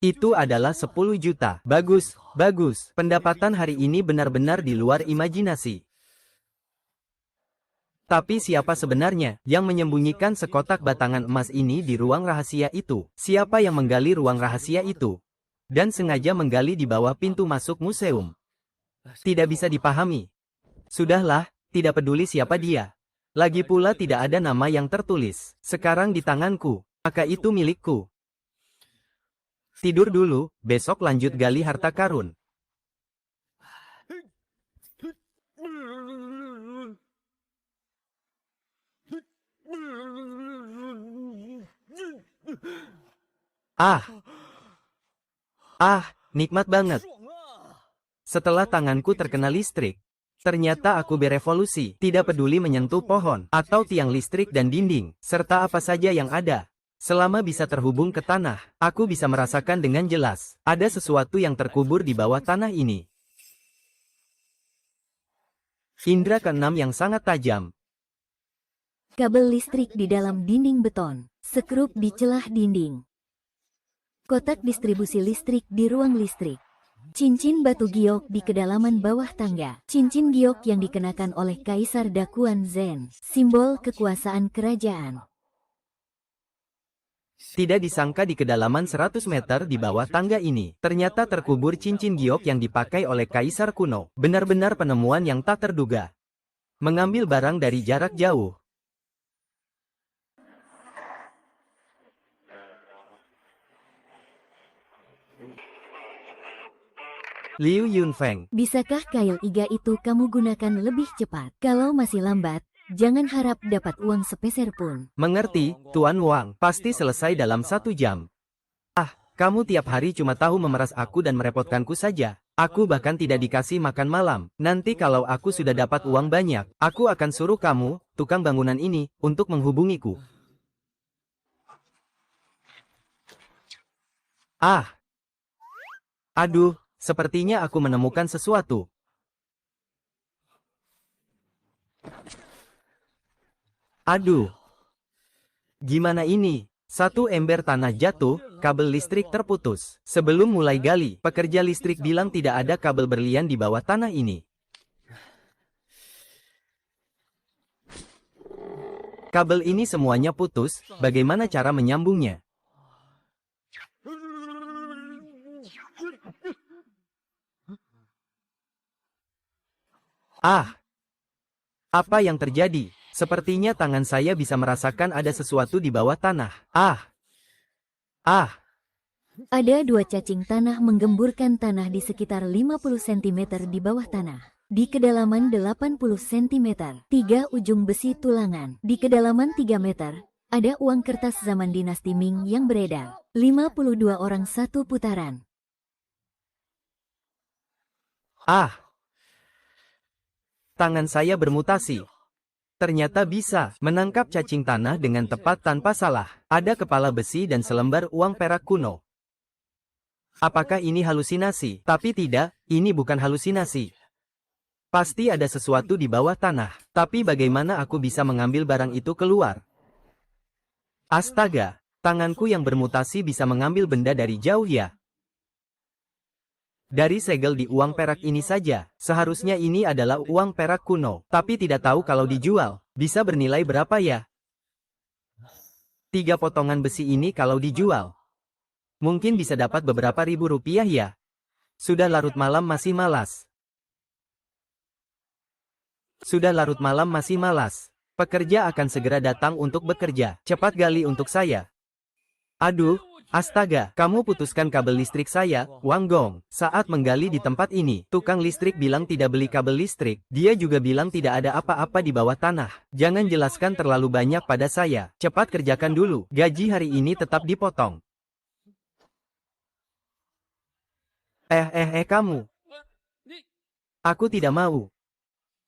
Itu adalah 10 juta. Bagus, bagus. Pendapatan hari ini benar-benar di luar imajinasi. Tapi siapa sebenarnya yang menyembunyikan sekotak batangan emas ini di ruang rahasia itu? Siapa yang menggali ruang rahasia itu? Dan sengaja menggali di bawah pintu masuk museum. Tidak bisa dipahami. Sudahlah, tidak peduli siapa dia. Lagi pula tidak ada nama yang tertulis. Sekarang di tanganku, maka itu milikku. Tidur dulu, besok lanjut gali harta karun. Nikmat banget. Setelah tanganku terkena listrik, ternyata aku berevolusi, tidak peduli menyentuh pohon, atau tiang listrik dan dinding, serta apa saja yang ada. Selama bisa terhubung ke tanah, aku bisa merasakan dengan jelas, ada sesuatu yang terkubur di bawah tanah ini. Indra keenam yang sangat tajam. Kabel listrik di dalam dinding beton, sekrup di celah dinding. Kotak distribusi listrik di ruang listrik. Cincin batu giok di kedalaman bawah tangga. Cincin giok yang dikenakan oleh Kaisar Dakuan Zen, simbol kekuasaan kerajaan. Tidak disangka di kedalaman 100 meter di bawah tangga ini, ternyata terkubur cincin giok yang dipakai oleh Kaisar kuno. Benar-benar penemuan yang tak terduga. Mengambil barang dari jarak jauh. Liu Yunfeng. Bisakah kail iga itu kamu gunakan lebih cepat? Kalau masih lambat, jangan harap dapat uang sepeser pun. Mengerti, Tuan Wang. Pasti selesai dalam 1 jam. Kamu tiap hari cuma tahu memeras aku dan merepotkanku saja. Aku bahkan tidak dikasih makan malam. Nanti kalau aku sudah dapat uang banyak, aku akan suruh kamu, tukang bangunan ini, untuk menghubungiku. Aduh, sepertinya aku menemukan sesuatu. Aduh. Gimana ini? Satu ember tanah jatuh, kabel listrik terputus. Sebelum mulai gali, pekerja listrik bilang tidak ada kabel berlian di bawah tanah ini. Kabel ini semuanya putus, bagaimana cara menyambungnya? Apa yang terjadi? Sepertinya tangan saya bisa merasakan ada sesuatu di bawah tanah. Ada 2 cacing tanah menggemburkan tanah di sekitar 50 cm di bawah tanah. Di kedalaman 80 cm, 3 ujung besi tulangan. Di kedalaman 3 meter, ada uang kertas zaman dinasti Ming yang beredar. 52 orang satu putaran. Tangan saya bermutasi. Ternyata bisa menangkap cacing tanah dengan tepat tanpa salah. Ada kepala besi dan selembar uang perak kuno. Apakah ini halusinasi? Tapi tidak, ini bukan halusinasi. Pasti ada sesuatu di bawah tanah. Tapi bagaimana aku bisa mengambil barang itu keluar? Astaga, tanganku yang bermutasi bisa mengambil benda dari jauh ya. Dari segel di uang perak ini saja, seharusnya ini adalah uang perak kuno. Tapi tidak tahu kalau dijual, bisa bernilai berapa ya? 3 potongan besi ini kalau dijual, mungkin bisa dapat beberapa ribu rupiah ya. Sudah larut malam masih malas. Pekerja akan segera datang untuk bekerja. Cepat gali untuk saya. Aduh. Astaga, kamu putuskan kabel listrik saya, Wang Gong. Saat menggali di tempat ini, tukang listrik bilang tidak beli kabel listrik. Dia juga bilang tidak ada apa-apa di bawah tanah. Jangan jelaskan terlalu banyak pada saya. Cepat kerjakan dulu. Gaji hari ini tetap dipotong. Kamu. Aku tidak mau.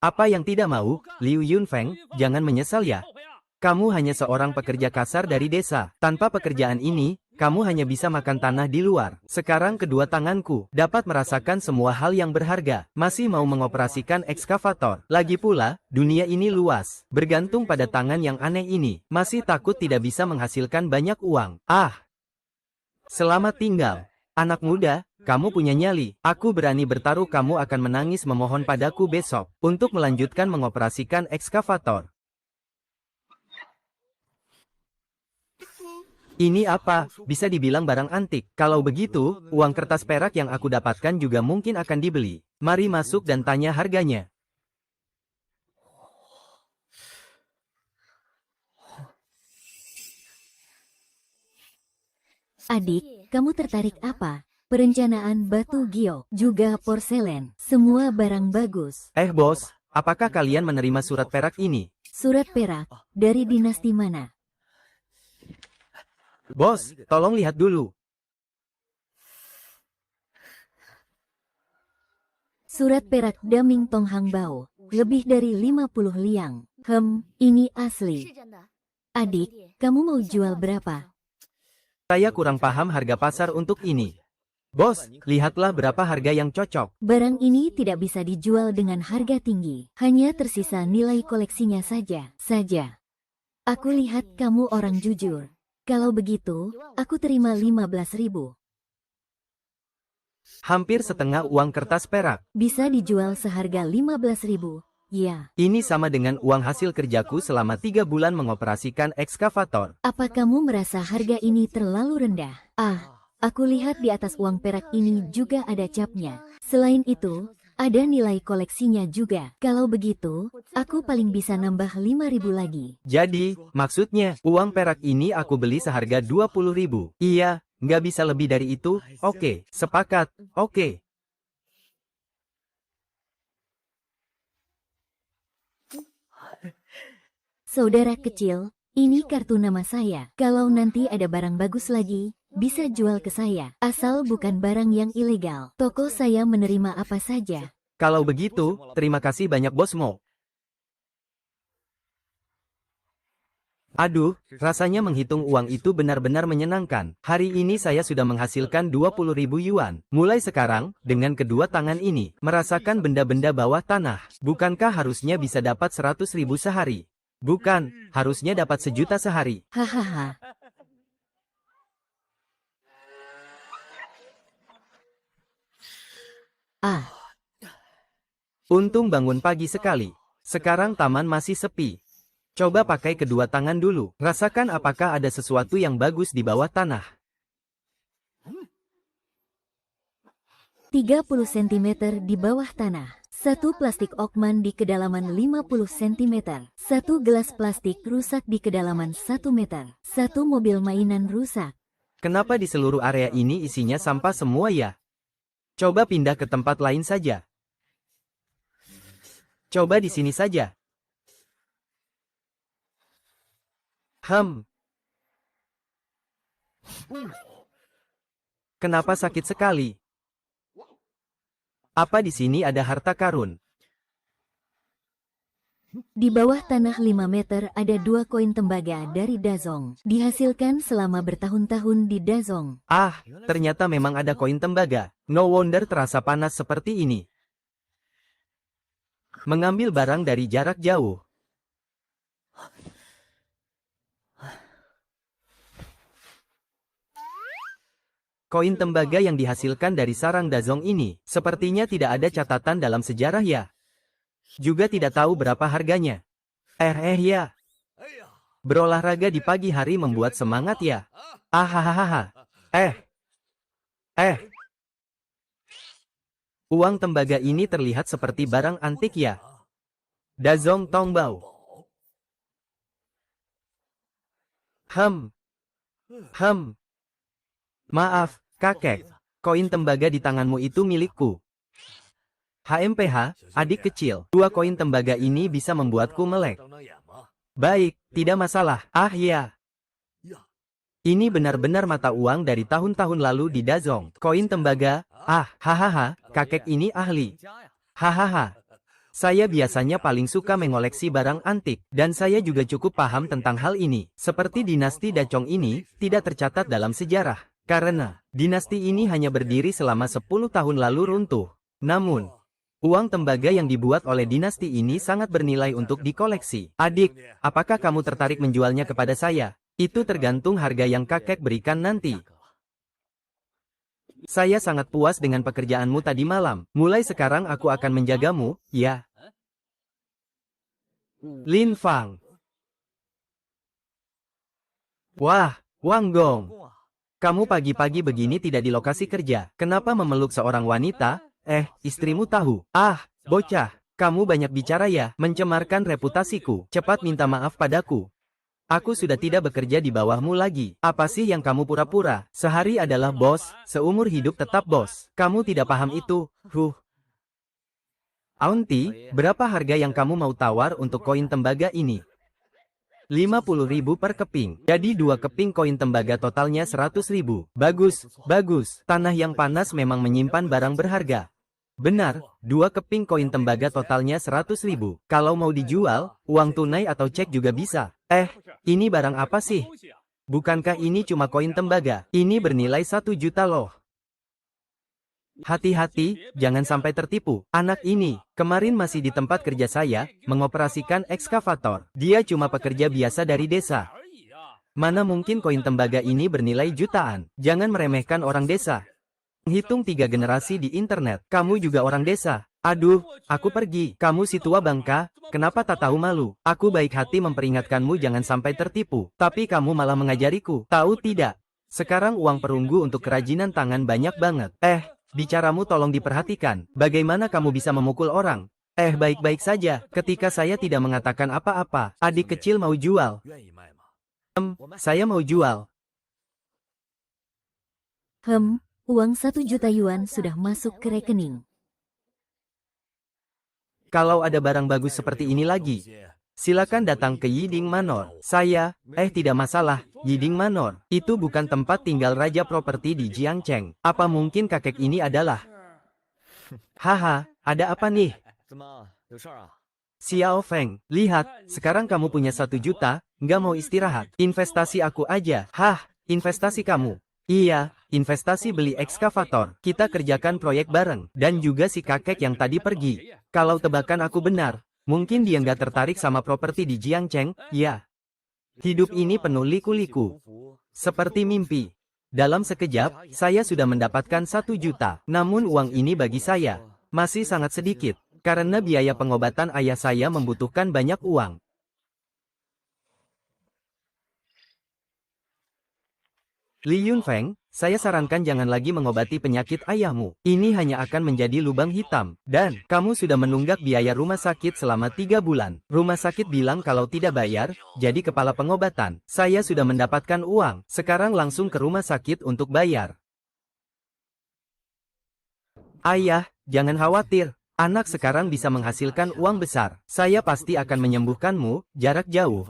Apa yang tidak mau, Liu Yunfeng? Jangan menyesal ya. Kamu hanya seorang pekerja kasar dari desa. Tanpa pekerjaan ini, kamu hanya bisa makan tanah di luar. Sekarang kedua tanganku dapat merasakan semua hal yang berharga. Masih mau mengoperasikan ekskavator. Lagi pula, dunia ini luas. Bergantung pada tangan yang aneh ini. Masih takut tidak bisa menghasilkan banyak uang. Selamat tinggal. Anak muda, kamu punya nyali. Aku berani bertaruh kamu akan menangis memohon padaku besok untuk melanjutkan mengoperasikan ekskavator. Ini apa? Bisa dibilang barang antik. Kalau begitu, uang kertas perak yang aku dapatkan juga mungkin akan dibeli. Mari masuk dan tanya harganya. Adik, kamu tertarik apa? Perencanaan batu giok, juga porselen, semua barang bagus. Bos, apakah kalian menerima surat perak ini? Surat perak, dari dinasti mana? Bos, tolong lihat dulu. Surat perak Daming Tong Hang Bao, lebih dari 50 liang. Ini asli. Adik, kamu mau jual berapa? Saya kurang paham harga pasar untuk ini. Bos, lihatlah berapa harga yang cocok. Barang ini tidak bisa dijual dengan harga tinggi. Hanya tersisa nilai koleksinya saja. Aku lihat kamu orang jujur. Kalau begitu, aku terima 15.000. Hampir setengah uang kertas perak. Bisa dijual seharga 15.000. Ya. Ini sama dengan uang hasil kerjaku selama 3 bulan mengoperasikan ekskavator. Apa kamu merasa harga ini terlalu rendah? Aku lihat di atas uang perak ini juga ada capnya. Selain itu, ada nilai koleksinya juga. Kalau begitu, aku paling bisa nambah 5.000 lagi. Jadi, maksudnya, uang perak ini aku beli seharga 20.000. Iya, nggak bisa lebih dari itu. Oke, sepakat. Oke. Saudara kecil, ini kartu nama saya. Kalau nanti ada barang bagus lagi, bisa jual ke saya. Asal bukan barang yang ilegal. Toko saya menerima apa saja. Kalau begitu, terima kasih banyak Bos Mo. Aduh, rasanya menghitung uang itu benar-benar menyenangkan. Hari ini saya sudah menghasilkan 20.000 yuan. Mulai sekarang, dengan kedua tangan ini, merasakan benda-benda bawah tanah. Bukankah harusnya bisa dapat 100.000 sehari? Bukan, harusnya dapat 1 juta sehari. Hahaha. Untung bangun pagi sekali. Sekarang taman masih sepi. Coba pakai kedua tangan dulu. Rasakan apakah ada sesuatu yang bagus di bawah tanah. 30 cm di bawah tanah. Satu plastik Oakman di kedalaman 50 cm. Satu gelas plastik rusak di kedalaman 1 meter. Satu mobil mainan rusak. Kenapa di seluruh area ini isinya sampah semua ya? Coba pindah ke tempat lain saja. Coba di sini saja. Kenapa sakit sekali? Apa di sini ada harta karun? Di bawah tanah 5 meter ada 2 koin tembaga dari Dazong. Dihasilkan selama bertahun-tahun di Dazong. Ternyata memang ada koin tembaga. No wonder terasa panas seperti ini. Mengambil barang dari jarak jauh. Koin tembaga yang dihasilkan dari sarang Dazong ini, sepertinya tidak ada catatan dalam sejarah ya. Juga tidak tahu berapa harganya. Ya. Berolahraga di pagi hari membuat semangat ya. Uang tembaga ini terlihat seperti barang antik ya. Dazong Tongbao. Maaf, kakek. Koin tembaga di tanganmu itu milikku. HMPH, adik kecil. 2 koin tembaga ini bisa membuatku melek. Baik, tidak masalah. Ya. Ini benar-benar mata uang dari tahun-tahun lalu di Dazong. Koin tembaga. Kakek ini ahli. Saya biasanya paling suka mengoleksi barang antik, dan saya juga cukup paham tentang hal ini. Seperti dinasti Dacong ini, tidak tercatat dalam sejarah. Karena, dinasti ini hanya berdiri selama 10 tahun lalu runtuh. Namun, uang tembaga yang dibuat oleh dinasti ini sangat bernilai untuk dikoleksi. Adik, apakah kamu tertarik menjualnya kepada saya? Itu tergantung harga yang kakek berikan nanti. Saya sangat puas dengan pekerjaanmu tadi malam. Mulai sekarang aku akan menjagamu, ya. Lin Fang. Wah, Wang Gong. Kamu pagi-pagi begini tidak di lokasi kerja. Kenapa memeluk seorang wanita? Istrimu tahu. Ah, bocah. Kamu banyak bicara ya, mencemarkan reputasiku. Cepat minta maaf padaku. Aku sudah tidak bekerja di bawahmu lagi. Apa sih yang kamu pura-pura? Sehari adalah bos, seumur hidup tetap bos. Kamu tidak paham itu. Aunty, berapa harga yang kamu mau tawar untuk koin tembaga ini? 50.000 per keping. Jadi 2 keping koin tembaga totalnya 100.000. Bagus, bagus. Tanah yang panas memang menyimpan barang berharga. Benar, 2 keping koin tembaga totalnya 100.000. Kalau mau dijual, uang tunai atau cek juga bisa. Ini barang apa sih? Bukankah ini cuma koin tembaga? Ini bernilai 1 juta loh. Hati-hati, jangan sampai tertipu. Anak ini, kemarin masih di tempat kerja saya, mengoperasikan ekskavator. Dia cuma pekerja biasa dari desa. Mana mungkin koin tembaga ini bernilai jutaan? Jangan meremehkan orang desa. Hitung 3 generasi di internet. Kamu juga orang desa. Aduh, aku pergi. Kamu si tua bangka, kenapa tak tahu malu? Aku baik hati memperingatkanmu jangan sampai tertipu. Tapi kamu malah mengajariku. Tahu tidak? Sekarang uang perunggu untuk kerajinan tangan banyak banget. Bicaramu tolong diperhatikan. Bagaimana kamu bisa memukul orang? Baik-baik saja. Ketika saya tidak mengatakan apa-apa, adik kecil mau jual. Saya mau jual. Uang 1 juta yuan sudah masuk ke rekening. Kalau ada barang bagus seperti ini lagi, silakan datang ke Yiding Manor. Tidak masalah, Yiding Manor. Itu bukan tempat tinggal raja properti di Jiangcheng. Apa mungkin kakek ini adalah... Haha, ada apa nih? Xiao Feng, lihat, sekarang kamu punya 1 juta, nggak mau istirahat. Investasi aku aja. Investasi kamu. Iya, investasi beli ekskavator. Kita kerjakan proyek bareng. Dan juga si kakek yang tadi pergi. Kalau tebakan aku benar, mungkin dia nggak tertarik sama properti di Jiangcheng, ya. Hidup ini penuh liku-liku. Seperti mimpi. Dalam sekejap, saya sudah mendapatkan 1 juta. Namun uang ini bagi saya masih sangat sedikit. Karena biaya pengobatan ayah saya membutuhkan banyak uang. Li Yunfeng, saya sarankan jangan lagi mengobati penyakit ayahmu. Ini hanya akan menjadi lubang hitam. Dan, kamu sudah menunggak biaya rumah sakit selama 3 bulan. Rumah sakit bilang kalau tidak bayar, jadi kepala pengobatan. Saya sudah mendapatkan uang. Sekarang langsung ke rumah sakit untuk bayar. Ayah, jangan khawatir. Anak sekarang bisa menghasilkan uang besar. Saya pasti akan menyembuhkanmu, jarak jauh.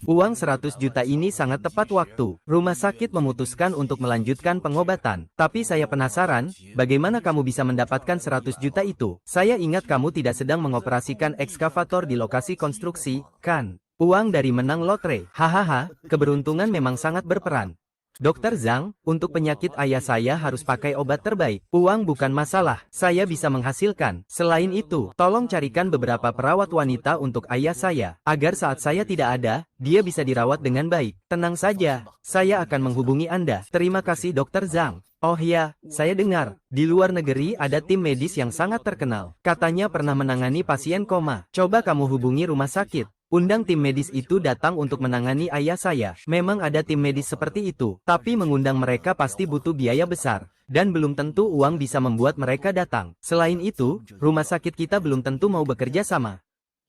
Uang 100 juta ini sangat tepat waktu. Rumah sakit memutuskan untuk melanjutkan pengobatan. Tapi saya penasaran, bagaimana kamu bisa mendapatkan 100 juta itu? Saya ingat kamu tidak sedang mengoperasikan ekskavator di lokasi konstruksi, kan? Uang dari menang lotre. Hahaha, keberuntungan memang sangat berperan. Dokter Zhang, untuk penyakit ayah saya harus pakai obat terbaik. Uang bukan masalah, saya bisa menghasilkan. Selain itu, tolong carikan beberapa perawat wanita untuk ayah saya, agar saat saya tidak ada, dia bisa dirawat dengan baik. Tenang saja, saya akan menghubungi Anda. Terima kasih Dokter Zhang. Oh ya, saya dengar, di luar negeri ada tim medis yang sangat terkenal. Katanya pernah menangani pasien koma. Coba kamu hubungi rumah sakit. Undang tim medis itu datang untuk menangani ayah saya. Memang ada tim medis seperti itu, tapi mengundang mereka pasti butuh biaya besar. Dan belum tentu uang bisa membuat mereka datang. Selain itu, rumah sakit kita belum tentu mau bekerja sama.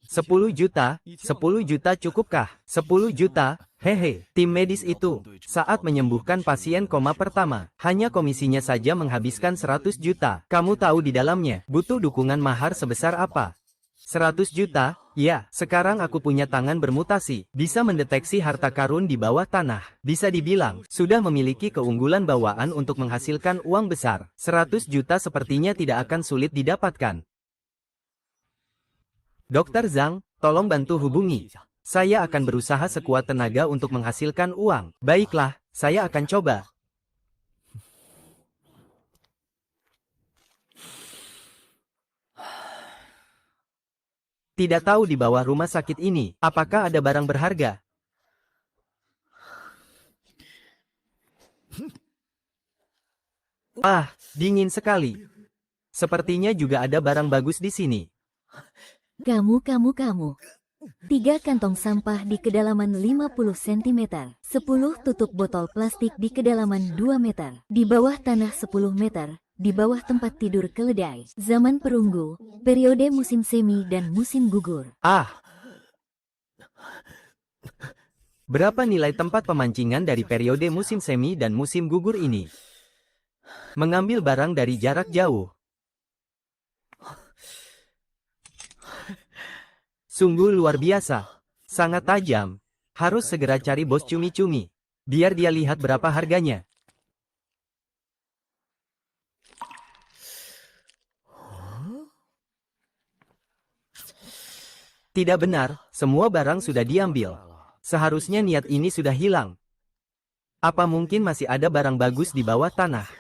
10 juta cukupkah? 10 juta? Hehe, tim medis itu, saat menyembuhkan pasien koma pertama, hanya komisinya saja menghabiskan 100 juta. Kamu tahu di dalamnya, butuh dukungan mahar sebesar apa? 100 juta? Ya, sekarang aku punya tangan bermutasi, bisa mendeteksi harta karun di bawah tanah. Bisa dibilang, sudah memiliki keunggulan bawaan untuk menghasilkan uang besar. 100 juta sepertinya tidak akan sulit didapatkan. Dokter Zhang, tolong bantu hubungi. Saya akan berusaha sekuat tenaga untuk menghasilkan uang. Baiklah, saya akan coba. Tidak tahu di bawah rumah sakit ini, apakah ada barang berharga? Ah, dingin sekali. Sepertinya juga ada barang bagus di sini. Kamu. 3 kantong sampah di kedalaman 50 cm. 10 tutup botol plastik di kedalaman 2 meter. Di bawah tanah 10 meter. Di bawah tempat tidur keledai. Zaman perunggu, periode musim semi dan musim gugur. Ah, berapa nilai tempat pemancingan dari periode musim semi dan musim gugur ini? Mengambil barang dari jarak jauh. Sungguh luar biasa. Sangat tajam. Harus segera cari bos cumi-cumi. Biar dia lihat berapa harganya. Tidak benar, semua barang sudah diambil. Seharusnya niat ini sudah hilang. Apa mungkin masih ada barang bagus di bawah tanah?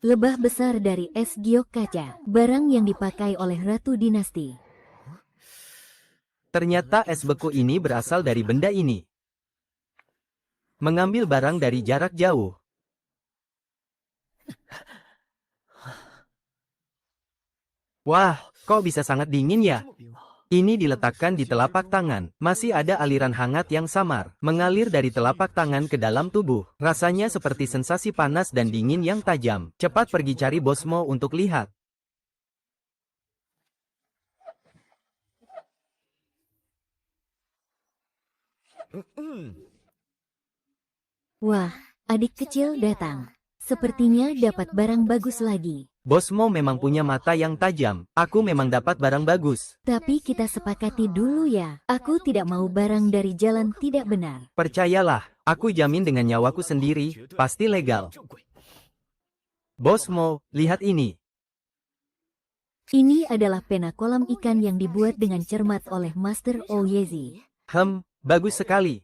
Lebah besar dari es giok kaca. Barang yang dipakai oleh Ratu Dinasti. Ternyata es beku ini berasal dari benda ini. Mengambil barang dari jarak jauh. Wah, kok bisa sangat dingin ya? Ini diletakkan di telapak tangan. Masih ada aliran hangat yang samar, mengalir dari telapak tangan ke dalam tubuh. Rasanya seperti sensasi panas dan dingin yang tajam. Cepat pergi cari Bosmo untuk lihat. Wah, adik kecil datang. Sepertinya dapat barang bagus lagi. Bosmo memang punya mata yang tajam. Aku memang dapat barang bagus. Tapi kita sepakati dulu ya. Aku tidak mau barang dari jalan tidak benar. Percayalah, aku jamin dengan nyawaku sendiri, pasti legal. Bosmo, lihat ini. Ini adalah pena kolam ikan yang dibuat dengan cermat oleh Master Oyezi. Bagus sekali.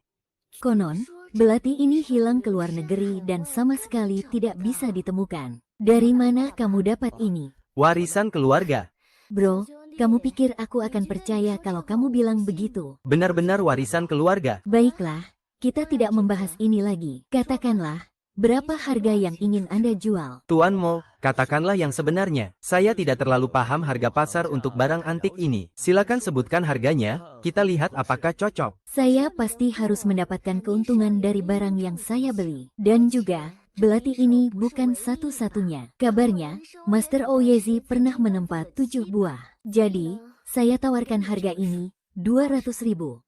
Konon, belati ini hilang ke luar negeri dan sama sekali tidak bisa ditemukan. Dari mana kamu dapat ini? Warisan keluarga. Bro, kamu pikir aku akan percaya kalau kamu bilang begitu? Benar-benar warisan keluarga. Baiklah, kita tidak membahas ini lagi. Katakanlah, berapa harga yang ingin Anda jual? Tuan Mo, katakanlah yang sebenarnya. Saya tidak terlalu paham harga pasar untuk barang antik ini. Silakan sebutkan harganya, kita lihat apakah cocok. Saya pasti harus mendapatkan keuntungan dari barang yang saya beli. Dan juga, belati ini bukan satu-satunya. Kabarnya, Master Oyezi pernah menempa 7 buah. Jadi, saya tawarkan harga ini, 200.000.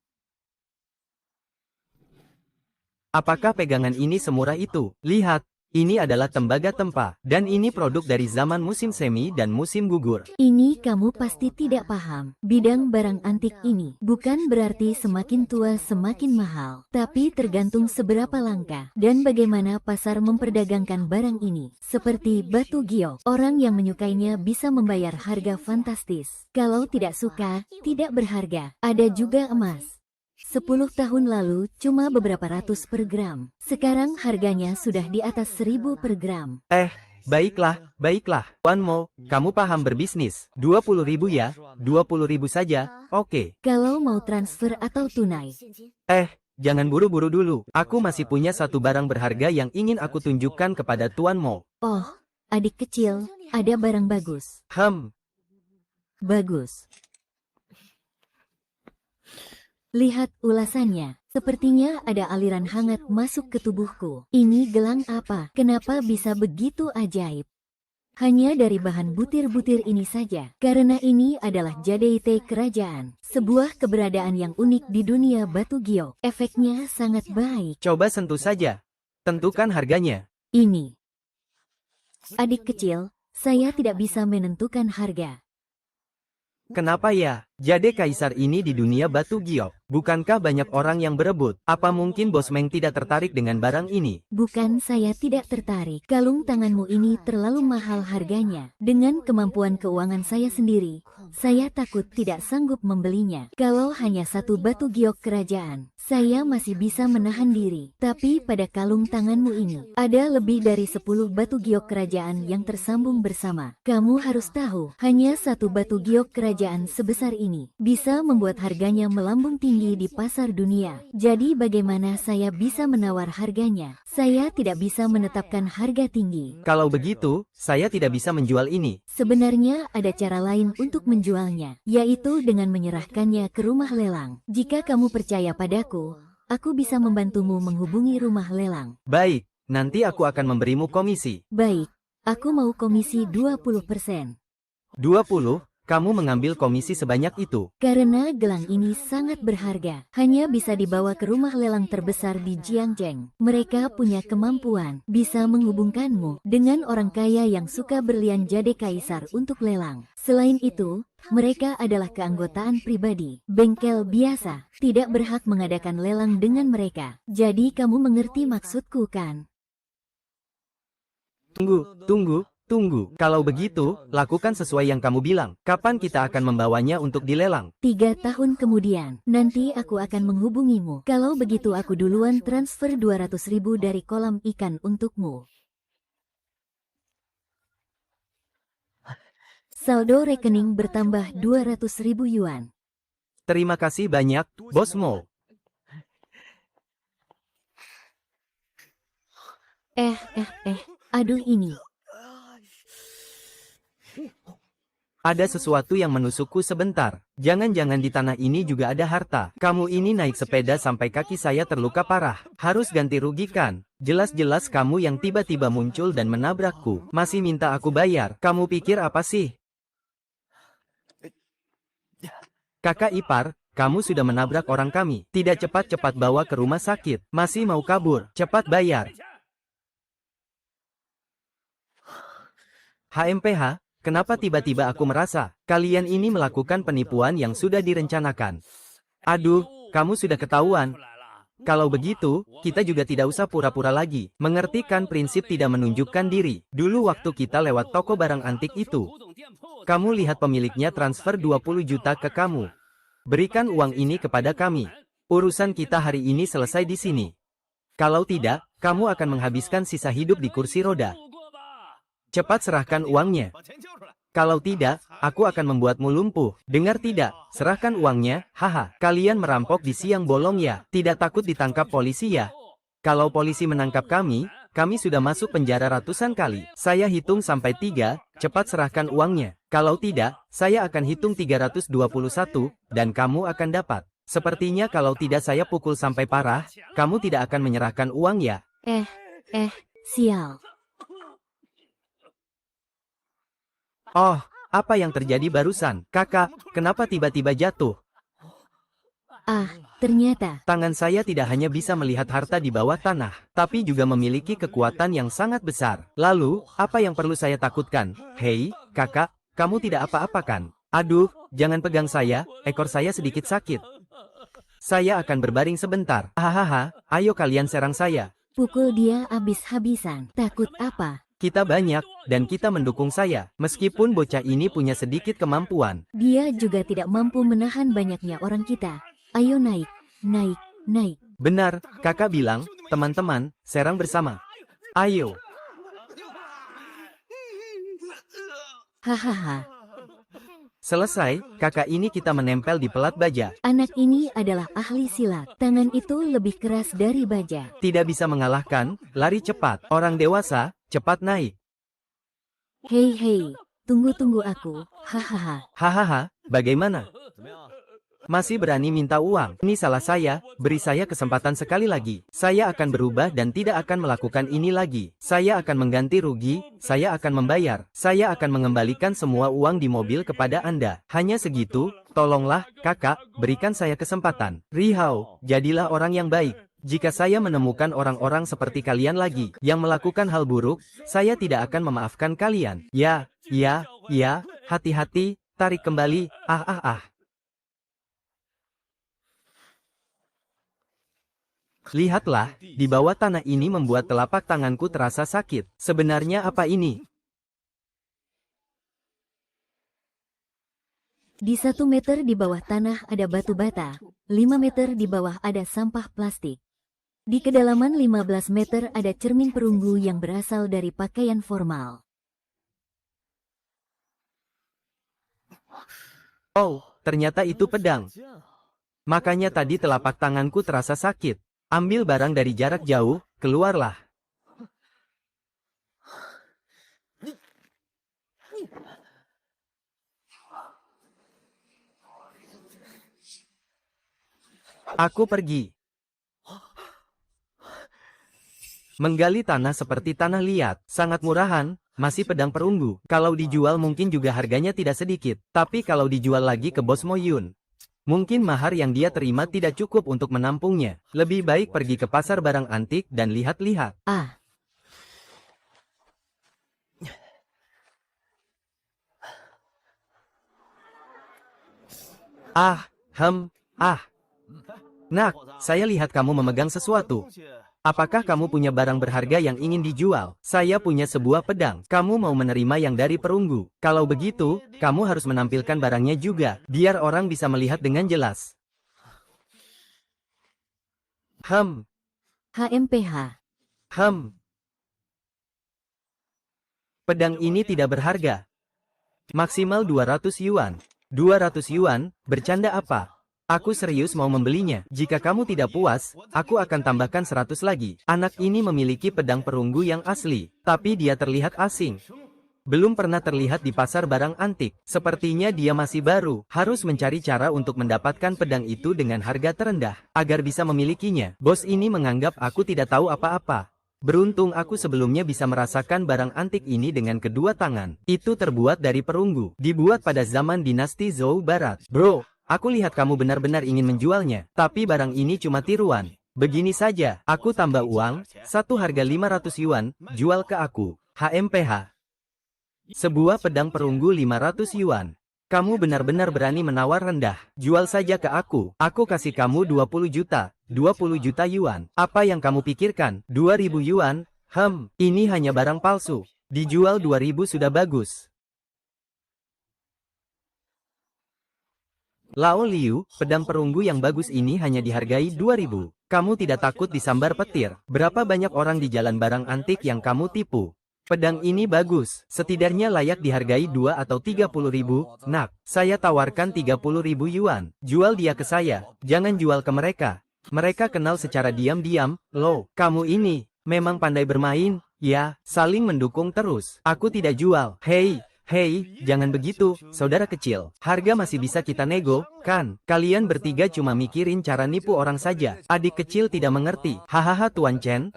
Apakah pegangan ini semurah itu? Lihat, ini adalah tembaga tempa, dan ini produk dari zaman musim semi dan musim gugur. Ini kamu pasti tidak paham. Bidang barang antik ini bukan berarti semakin tua semakin mahal, tapi tergantung seberapa langka dan bagaimana pasar memperdagangkan barang ini. Seperti batu giok, orang yang menyukainya bisa membayar harga fantastis. Kalau tidak suka, tidak berharga. Ada juga emas. 10 tahun lalu cuma beberapa ratus per gram. Sekarang harganya sudah di atas 1.000 per gram. Baiklah. Tuan Mo, kamu paham berbisnis. 20.000 ya? 20.000 saja, oke. Kalau mau transfer atau tunai? Jangan buru-buru dulu. Aku masih punya satu barang berharga yang ingin aku tunjukkan kepada Tuan Mo. Oh, adik kecil, ada barang bagus. Bagus. Lihat ulasannya. Sepertinya ada aliran hangat masuk ke tubuhku. Ini gelang apa? Kenapa bisa begitu ajaib? Hanya dari bahan butir-butir ini saja. Karena ini adalah jadeite kerajaan. Sebuah keberadaan yang unik di dunia batu giok. Efeknya sangat baik. Coba sentuh saja. Tentukan harganya. Ini. Adik kecil, saya tidak bisa menentukan harga. Kenapa ya? Jade kaisar ini di dunia batu giok. Bukankah banyak orang yang berebut? Apa mungkin Bos Meng tidak tertarik dengan barang ini? Bukan saya tidak tertarik. Kalung tanganmu ini terlalu mahal harganya. Dengan kemampuan keuangan saya sendiri, saya takut tidak sanggup membelinya. Kalau hanya satu batu giok kerajaan, saya masih bisa menahan diri. Tapi pada kalung tanganmu ini, ada lebih dari 10 batu giok kerajaan yang tersambung bersama. Kamu harus tahu, hanya satu batu giok kerajaan sebesar ini ini bisa membuat harganya melambung tinggi di pasar dunia. Jadi bagaimana saya bisa menawar harganya? Saya tidak bisa menetapkan harga tinggi. Kalau begitu, saya tidak bisa menjual ini. Sebenarnya ada cara lain untuk menjualnya, yaitu dengan menyerahkannya ke rumah lelang. Jika kamu percaya padaku, aku bisa membantumu menghubungi rumah lelang. Baik, nanti aku akan memberimu komisi. Baik, aku mau komisi 20%. 20, kamu mengambil komisi sebanyak itu. Karena gelang ini sangat berharga, hanya bisa dibawa ke rumah lelang terbesar di Jiangzheng. Mereka punya kemampuan bisa menghubungkanmu dengan orang kaya yang suka berlian jade kaisar untuk lelang. Selain itu, mereka adalah keanggotaan pribadi. Bengkel biasa tidak berhak mengadakan lelang dengan mereka. Jadi kamu mengerti maksudku kan? Tunggu. Kalau begitu, lakukan sesuai yang kamu bilang. Kapan kita akan membawanya untuk dilelang? 3 tahun kemudian, nanti aku akan menghubungimu. Kalau begitu aku duluan transfer 200.000 dari kolam ikan untukmu. Saldo rekening bertambah 200.000 yuan. Terima kasih banyak, Bos Mo. Aduh ini. Ada sesuatu yang menusukku sebentar. Jangan-jangan di tanah ini juga ada harta. Kamu ini naik sepeda sampai kaki saya terluka parah. Harus ganti rugi kan? Jelas-jelas kamu yang tiba-tiba muncul dan menabrakku. Masih minta aku bayar. Kamu pikir apa sih? Kakak ipar, kamu sudah menabrak orang kami. Tidak cepat-cepat bawa ke rumah sakit. Masih mau kabur. Cepat bayar. HMPH, kenapa tiba-tiba aku merasa kalian ini melakukan penipuan yang sudah direncanakan? Aduh, kamu sudah ketahuan. Kalau begitu, kita juga tidak usah pura-pura lagi. Mengerti kan prinsip tidak menunjukkan diri. Dulu waktu kita lewat toko barang antik itu, kamu lihat pemiliknya transfer 20 juta ke kamu. Berikan uang ini kepada kami. Urusan kita hari ini selesai di sini. Kalau tidak, kamu akan menghabiskan sisa hidup di kursi roda. Cepat serahkan uangnya. Kalau tidak, aku akan membuatmu lumpuh. Dengar tidak? Serahkan uangnya, haha. Kalian merampok di siang bolong ya? Tidak takut ditangkap polisi ya? Kalau polisi menangkap kami sudah masuk penjara ratusan kali. Saya hitung sampai 3, cepat serahkan uangnya. Kalau tidak, saya akan hitung 321, dan kamu akan dapat. Sepertinya kalau tidak saya pukul sampai parah, kamu tidak akan menyerahkan uang ya? Sial. Oh, apa yang terjadi barusan? Kakak, kenapa tiba-tiba jatuh? Ternyata. Tangan saya tidak hanya bisa melihat harta di bawah tanah, tapi juga memiliki kekuatan yang sangat besar. Lalu, apa yang perlu saya takutkan? Hei, kakak, kamu tidak apa-apa kan? Aduh, jangan pegang saya, ekor saya sedikit sakit. Saya akan berbaring sebentar. Hahaha, ayo kalian serang saya. Pukul dia habis-habisan. Takut apa? Kita banyak, dan kita mendukung saya. Meskipun bocah ini punya sedikit kemampuan. Dia juga tidak mampu menahan banyaknya orang kita. Ayo naik. Benar, kakak bilang, teman-teman, serang bersama. Ayo. Hahaha. Selesai, kakak ini kita menempel di pelat baja. Anak ini adalah ahli silat. Tangan itu lebih keras dari baja. Tidak bisa mengalahkan, lari cepat. Orang dewasa, cepat naik. Hei, tunggu aku. Hahaha. Hahaha, bagaimana? Masih berani minta uang? Ini salah saya, beri saya kesempatan sekali lagi. Saya akan berubah dan tidak akan melakukan ini lagi. Saya akan mengganti rugi, saya akan membayar. Saya akan mengembalikan semua uang di mobil kepada Anda. Hanya segitu, tolonglah, kakak, berikan saya kesempatan. Rihao, jadilah orang yang baik. Jika saya menemukan orang-orang seperti kalian lagi, yang melakukan hal buruk, saya tidak akan memaafkan kalian. Ya, hati-hati, tarik kembali, Lihatlah, di bawah tanah ini membuat telapak tanganku terasa sakit. Sebenarnya apa ini? Di 1 meter di bawah tanah ada batu bata, 5 meter di bawah ada sampah plastik. Di kedalaman 15 meter ada cermin perunggu yang berasal dari pakaian formal. Oh, ternyata itu pedang. Makanya tadi telapak tanganku terasa sakit. Ambil barang dari jarak jauh, keluarlah. Aku pergi. Menggali tanah seperti tanah liat, sangat murahan, masih pedang perunggu. Kalau dijual mungkin juga harganya tidak sedikit. Tapi kalau dijual lagi ke bos Mo Yun, mungkin mahar yang dia terima tidak cukup untuk menampungnya. Lebih baik pergi ke pasar barang antik dan lihat-lihat. Ah, Ah, Nak, saya lihat kamu memegang sesuatu. Apakah kamu punya barang berharga yang ingin dijual? Saya punya sebuah pedang. Kamu mau menerima yang dari perunggu? Kalau begitu, kamu harus menampilkan barangnya juga, biar orang bisa melihat dengan jelas. HMPH. Pedang ini tidak berharga. Maksimal 200 yuan. 200 yuan, bercanda apa? Aku serius mau membelinya. Jika kamu tidak puas, aku akan tambahkan 100 lagi. Anak ini memiliki pedang perunggu yang asli, tapi dia terlihat asing. Belum pernah terlihat di pasar barang antik. Sepertinya dia masih baru. Harus mencari cara untuk mendapatkan pedang itu dengan harga terendah, agar bisa memilikinya. Bos ini menganggap aku tidak tahu apa-apa. Beruntung aku sebelumnya bisa merasakan barang antik ini dengan kedua tangan. Itu terbuat dari perunggu. Dibuat pada zaman dinasti Zhou Barat. Bro, aku lihat kamu benar-benar ingin menjualnya. Tapi barang ini cuma tiruan. Begini saja, aku tambah uang, satu harga 500 yuan, jual ke aku. HMPH. Sebuah pedang perunggu 500 yuan. Kamu benar-benar berani menawar rendah. Jual saja ke aku. Aku kasih kamu 20 juta. 20 juta yuan. Apa yang kamu pikirkan? 2000 yuan? Ini hanya barang palsu. Dijual 2000 sudah bagus. Lao Liu, pedang perunggu yang bagus ini hanya dihargai 2000. Kamu tidak takut disambar petir? Berapa banyak orang di jalan barang antik yang kamu tipu? Pedang ini bagus, setidaknya layak dihargai 2 atau 30 ribu. Nak, saya tawarkan 30 ribu yuan. Jual dia ke saya, jangan jual ke mereka. Mereka kenal secara diam-diam. Loh, kamu ini memang pandai bermain. Ya, saling mendukung terus. Aku tidak jual. Hei, jangan begitu, saudara kecil. Harga masih bisa kita nego, kan? Kalian bertiga cuma mikirin cara nipu orang saja. Adik kecil tidak mengerti. Hahaha Tuan Chen.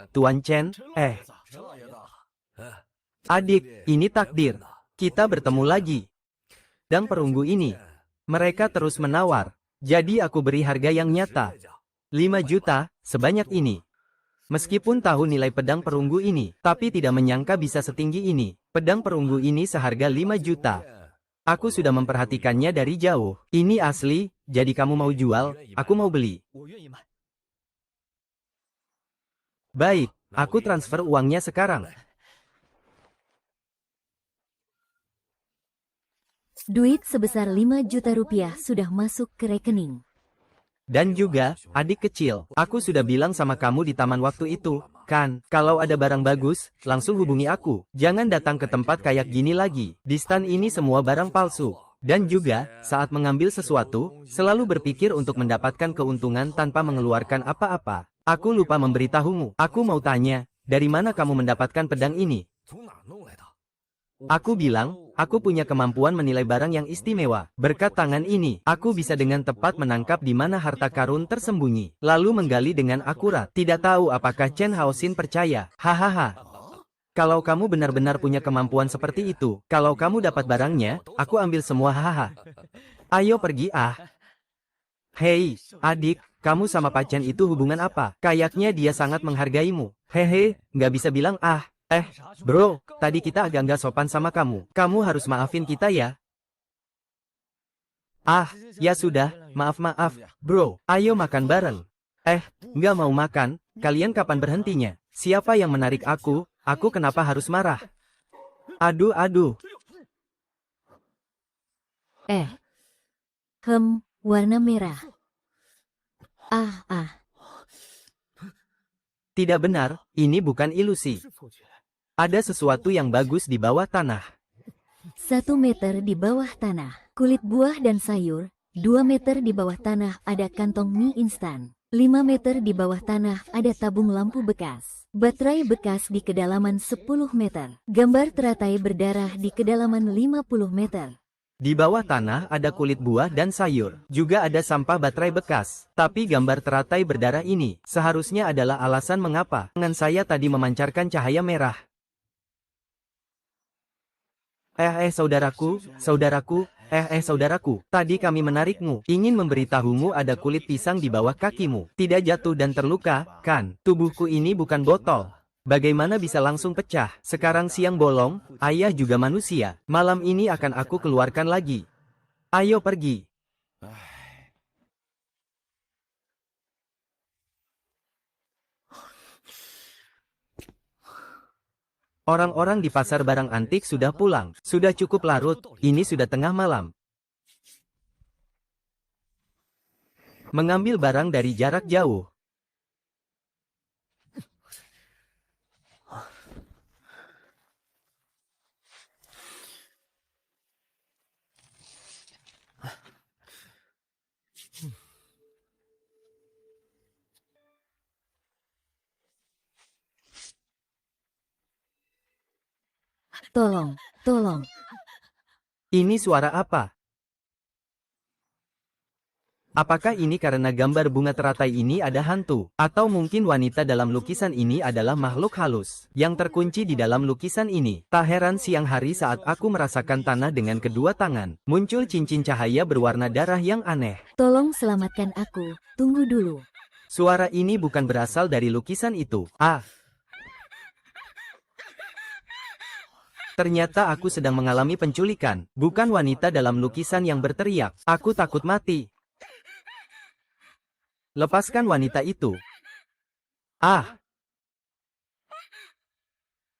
Adik, ini takdir. Kita bertemu lagi. Dan perunggu ini. Mereka terus menawar. Jadi aku beri harga yang nyata. 5 juta, sebanyak ini. Meskipun tahu nilai pedang perunggu ini, tapi tidak menyangka bisa setinggi ini. Pedang perunggu ini seharga 5 juta. Aku sudah memperhatikannya dari jauh. Ini asli, jadi kamu mau jual, aku mau beli. Baik, aku transfer uangnya sekarang. Duit sebesar 5 juta rupiah sudah masuk ke rekening. Dan juga, adik kecil, aku sudah bilang sama kamu di taman waktu itu, kan? Kalau ada barang bagus, langsung hubungi aku. Jangan datang ke tempat kayak gini lagi. Di stan ini semua barang palsu. Dan juga, saat mengambil sesuatu, selalu berpikir untuk mendapatkan keuntungan tanpa mengeluarkan apa-apa. Aku lupa memberitahumu. Aku mau tanya, dari mana kamu mendapatkan pedang ini? Aku bilang, aku punya kemampuan menilai barang yang istimewa. Berkat tangan ini, aku bisa dengan tepat menangkap di mana harta karun tersembunyi, lalu menggali dengan akurat. Tidak tahu apakah Chen Haoxin percaya. Hahaha. Kalau kamu benar-benar punya kemampuan seperti itu, kalau kamu dapat barangnya, aku ambil semua. Hahaha. Ayo pergi ah. Hei, adik, kamu sama Pak Chen itu hubungan apa? Kayaknya dia sangat menghargaimu. Hehe, nggak bisa bilang ah. Bro, tadi kita agak nggak sopan sama kamu. Kamu harus maafin kita ya. Ya sudah, maaf. Bro, ayo makan bareng. Nggak mau makan, kalian kapan berhentinya? Siapa yang menarik aku? Aku kenapa harus marah? Aduh. Warna merah. Tidak benar, ini bukan ilusi. Ada sesuatu yang bagus di bawah tanah. 1 meter di bawah tanah. Kulit buah dan sayur, 2 meter di bawah tanah ada kantong mie instan. 5 meter di bawah tanah ada tabung lampu bekas. Baterai bekas di kedalaman 10 meter. Gambar teratai berdarah di kedalaman 50 meter. Di bawah tanah ada kulit buah dan sayur. Juga ada sampah baterai bekas. Tapi gambar teratai berdarah ini seharusnya adalah alasan mengapa tangan saya tadi memancarkan cahaya merah. Saudaraku, saudaraku, tadi kami menarikmu, ingin memberitahumu ada kulit pisang di bawah kakimu. Tidak jatuh dan terluka, kan? Tubuhku ini bukan botol. Bagaimana bisa langsung pecah? Sekarang siang bolong, ayah juga manusia. Malam ini akan aku keluarkan lagi. Ayo pergi. Orang-orang di pasar barang antik sudah pulang. Sudah cukup larut, ini sudah tengah malam. Mengambil barang dari jarak jauh. Tolong. Ini suara apa? Apakah ini karena gambar bunga teratai ini ada hantu? Atau mungkin wanita dalam lukisan ini adalah makhluk halus yang terkunci di dalam lukisan ini? Tak heran siang hari saat aku merasakan tanah dengan kedua tangan, muncul cincin cahaya berwarna darah yang aneh. Tolong selamatkan aku. Tunggu dulu. Suara ini bukan berasal dari lukisan itu. Ternyata aku sedang mengalami penculikan. Bukan wanita dalam lukisan yang berteriak. Aku takut mati. Lepaskan wanita itu.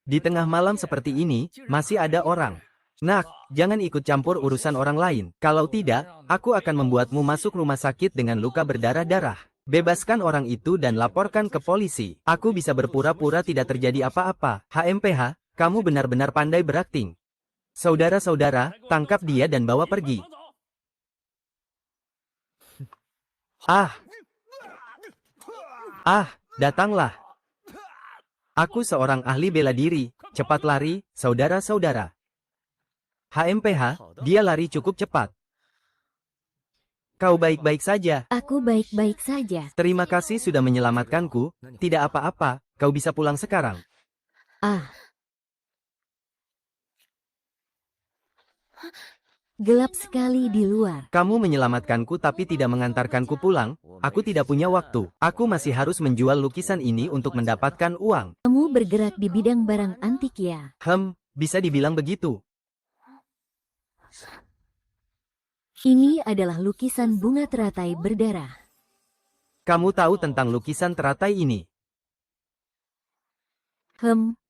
Di tengah malam seperti ini, masih ada orang. Nak, jangan ikut campur urusan orang lain. Kalau tidak, aku akan membuatmu masuk rumah sakit dengan luka berdarah-darah. Bebaskan orang itu dan laporkan ke polisi. Aku bisa berpura-pura tidak terjadi apa-apa. HMPH, kamu benar-benar pandai berakting. Saudara-saudara, tangkap dia dan bawa pergi. Datanglah. Aku seorang ahli bela diri. Cepat lari, saudara-saudara. HMPH, dia lari cukup cepat. Kau baik-baik saja. Aku baik-baik saja. Terima kasih sudah menyelamatkanku. Tidak apa-apa, kau bisa pulang sekarang. Gelap sekali di luar. Kamu menyelamatkanku tapi tidak mengantarkanku pulang. Aku tidak punya waktu. Aku masih harus menjual lukisan ini untuk mendapatkan uang. Kamu bergerak di bidang barang antik ya? Bisa dibilang begitu. Ini adalah lukisan bunga teratai berdarah. Kamu tahu tentang lukisan teratai ini?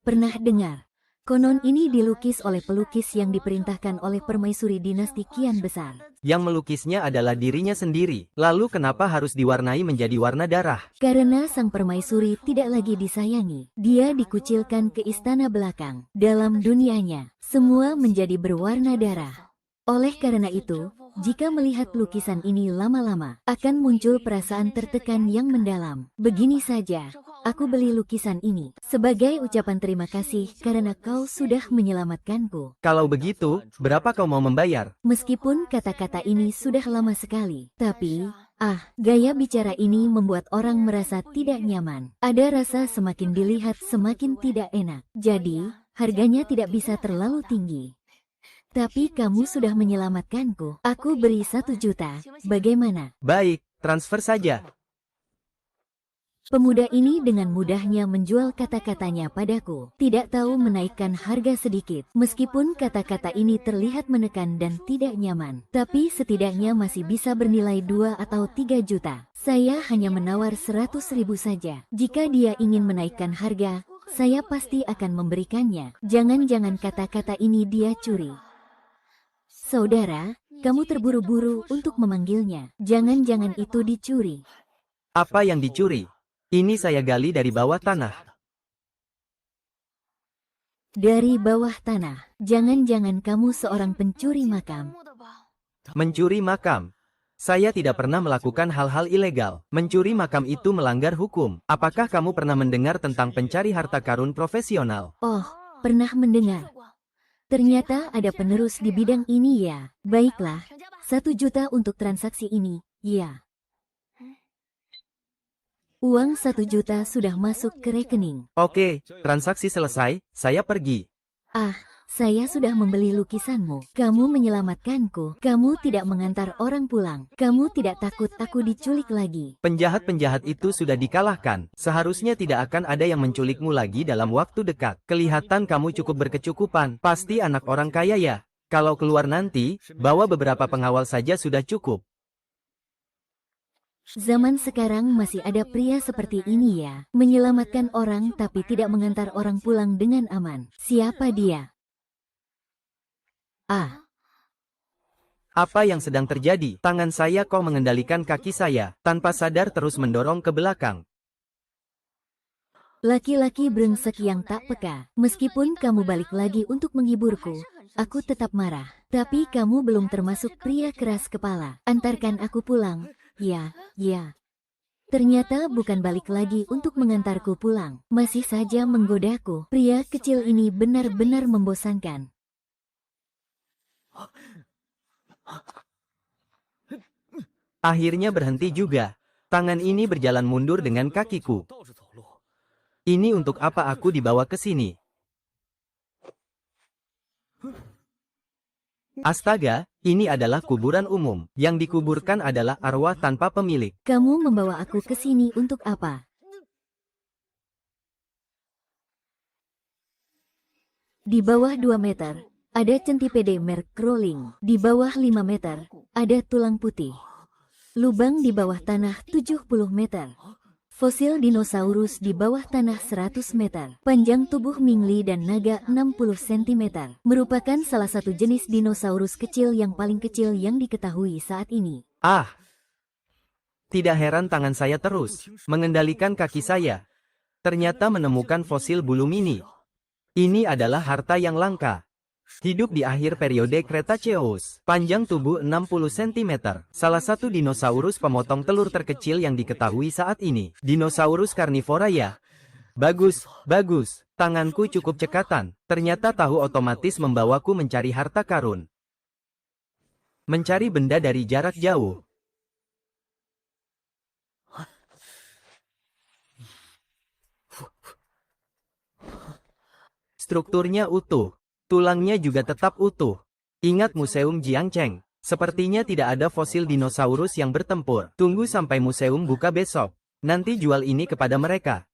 Pernah dengar. Konon ini dilukis oleh pelukis yang diperintahkan oleh permaisuri dinasti Kian besar. Yang melukisnya adalah dirinya sendiri. Lalu kenapa harus diwarnai menjadi warna darah? Karena sang permaisuri tidak lagi disayangi. Dia dikucilkan ke istana belakang. Dalam dunianya, semua menjadi berwarna darah. Oleh karena itu, jika melihat lukisan ini lama-lama, akan muncul perasaan tertekan yang mendalam. Begini saja, aku beli lukisan ini sebagai ucapan terima kasih karena kau sudah menyelamatkanku. Kalau begitu, berapa kau mau membayar? Meskipun kata-kata ini sudah lama sekali, tapi gaya bicara ini membuat orang merasa tidak nyaman. Ada rasa semakin dilihat semakin tidak enak. Jadi, harganya tidak bisa terlalu tinggi. Tapi kamu sudah menyelamatkanku. Aku beri 1 juta. Bagaimana? Baik, transfer saja. Pemuda ini dengan mudahnya menjual kata-katanya padaku. Tidak tahu menaikkan harga sedikit. Meskipun kata-kata ini terlihat menekan dan tidak nyaman. Tapi setidaknya masih bisa bernilai 2 atau 3 juta. Saya hanya menawar 100.000 saja. Jika dia ingin menaikkan harga, saya pasti akan memberikannya. Jangan-jangan kata-kata ini dia curi. Saudara, kamu terburu-buru untuk memanggilnya. Jangan-jangan itu dicuri. Apa yang dicuri? Ini saya gali dari bawah tanah. Dari bawah tanah. Jangan-jangan kamu seorang pencuri makam. Mencuri makam? Saya tidak pernah melakukan hal-hal ilegal. Mencuri makam itu melanggar hukum. Apakah kamu pernah mendengar tentang pencari harta karun profesional? Oh, pernah mendengar. Ternyata ada penerus di bidang ini ya. Baiklah, 1 juta untuk transaksi ini, ya. Uang 1 juta sudah masuk ke rekening. Oke, transaksi selesai, saya pergi. Ah, saya sudah membeli lukisanmu. Kamu menyelamatkanku. Kamu tidak mengantar orang pulang. Kamu tidak takut aku diculik lagi. Penjahat-penjahat itu sudah dikalahkan. Seharusnya tidak akan ada yang menculikmu lagi dalam waktu dekat. Kelihatan kamu cukup berkecukupan. Pasti anak orang kaya ya. Kalau keluar nanti, bawa beberapa pengawal saja sudah cukup. Zaman sekarang masih ada pria seperti ini ya. Menyelamatkan orang tapi tidak mengantar orang pulang dengan aman. Siapa dia? Ah, Apa yang sedang terjadi? Tangan saya kok mengendalikan kaki saya, tanpa sadar terus mendorong ke belakang. laki-laki brengsek yang tak peka. Meskipun kamu balik lagi untuk menghiburku, aku tetap marah. Tapi kamu belum termasuk pria keras kepala. Antarkan aku pulang. Ya, ya. Ternyata bukan balik lagi untuk mengantarku pulang. Masih saja menggodaku. Pria kecil ini benar-benar membosankan. Akhirnya berhenti juga. Tangan ini berjalan mundur dengan kakiku. Ini untuk apa aku dibawa ke sini? Astaga, ini adalah kuburan umum. Yang dikuburkan adalah arwah tanpa pemilik. Kamu membawa aku ke sini untuk apa? Di bawah 2 meter, ada centipede merek crawling. Di bawah 5 meter, ada tulang putih. Lubang di bawah tanah 70 meter. Fosil dinosaurus di bawah tanah 100 meter. Panjang tubuh Mingli dan naga 60 cm. Merupakan salah satu jenis dinosaurus kecil yang paling kecil yang diketahui saat ini. Ah! Tidak heran tangan saya terus mengendalikan kaki saya. Ternyata menemukan fosil bulu mini. Ini adalah harta yang langka. Hidup di akhir periode Cretaceous. Panjang tubuh 60 cm. Salah satu dinosaurus pemotong telur terkecil yang diketahui saat ini. Dinosaurus karnivora ya. Bagus, bagus. Tanganku cukup cekatan. Ternyata tahu otomatis membawaku mencari harta karun. Mencari benda dari jarak jauh. Strukturnya utuh. Tulangnya juga tetap utuh. Ingat Museum Jiangcheng. Sepertinya tidak ada fosil dinosaurus yang bertempur. Tunggu sampai museum buka besok. Nanti jual ini kepada mereka.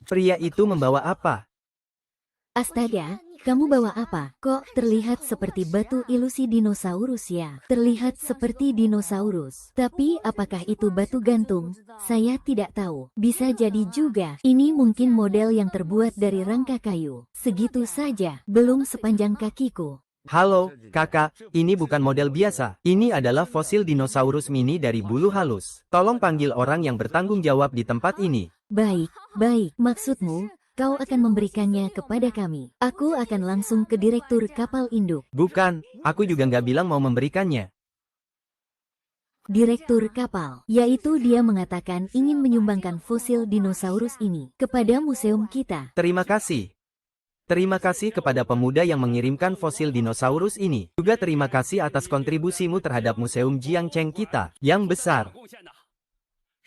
Pria itu membawa apa? Astaga, kamu bawa apa? Kok terlihat seperti batu ilusi dinosaurus ya? Terlihat seperti dinosaurus. Tapi apakah itu batu gantung? Saya tidak tahu. Bisa jadi juga. Ini mungkin model yang terbuat dari rangka kayu. Segitu saja. Belum sepanjang kakiku. Halo, kakak, ini bukan model biasa. Ini adalah fosil dinosaurus mini dari bulu halus. Tolong panggil orang yang bertanggung jawab di tempat ini. Baik, baik. Maksudmu, kau akan memberikannya kepada kami. Aku akan langsung ke direktur kapal induk. Bukan, aku juga nggak bilang mau memberikannya. Direktur kapal, yaitu dia mengatakan ingin menyumbangkan fosil dinosaurus ini kepada museum kita. Terima kasih. Terima kasih kepada pemuda yang mengirimkan fosil dinosaurus ini. Juga terima kasih atas kontribusimu terhadap Museum Jiangcheng kita, yang besar.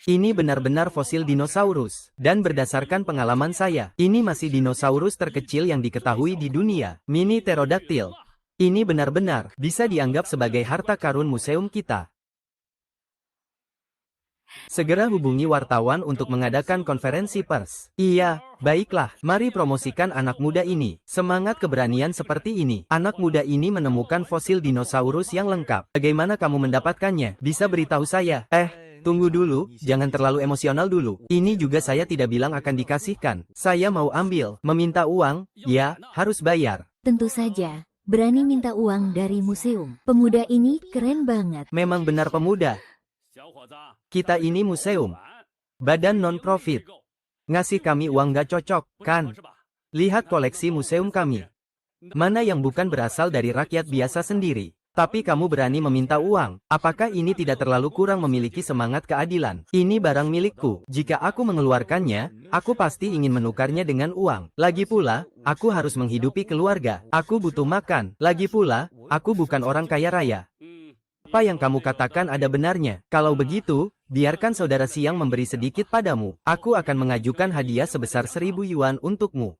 Ini benar-benar fosil dinosaurus. Dan berdasarkan pengalaman saya, ini masih dinosaurus terkecil yang diketahui di dunia. Mini pterodactyl. Ini benar-benar bisa dianggap sebagai harta karun museum kita. Segera hubungi wartawan untuk mengadakan konferensi pers. Iya, baiklah, mari promosikan anak muda ini. Semangat keberanian seperti ini. Anak muda ini menemukan fosil dinosaurus yang lengkap. Bagaimana kamu mendapatkannya? Bisa beritahu saya? Tunggu dulu, jangan terlalu emosional dulu. Ini juga saya tidak bilang akan dikasihkan. Saya mau ambil, meminta uang, ya, harus bayar. Tentu saja, berani minta uang dari museum. Pemuda ini keren banget. Memang benar pemuda. Kita ini museum. Badan non-profit. Ngasih kami uang gak cocok, kan? Lihat koleksi museum kami. Mana yang bukan berasal dari rakyat biasa sendiri. Tapi kamu berani meminta uang. Apakah ini tidak terlalu kurang memiliki semangat keadilan? Ini barang milikku. Jika aku mengeluarkannya, aku pasti ingin menukarnya dengan uang. Lagi pula, aku harus menghidupi keluarga. Aku butuh makan. Lagi pula, aku bukan orang kaya raya. Apa yang kamu katakan ada benarnya. Kalau begitu, biarkan saudara Siang memberi sedikit padamu. Aku akan mengajukan hadiah sebesar 1000 yuan untukmu.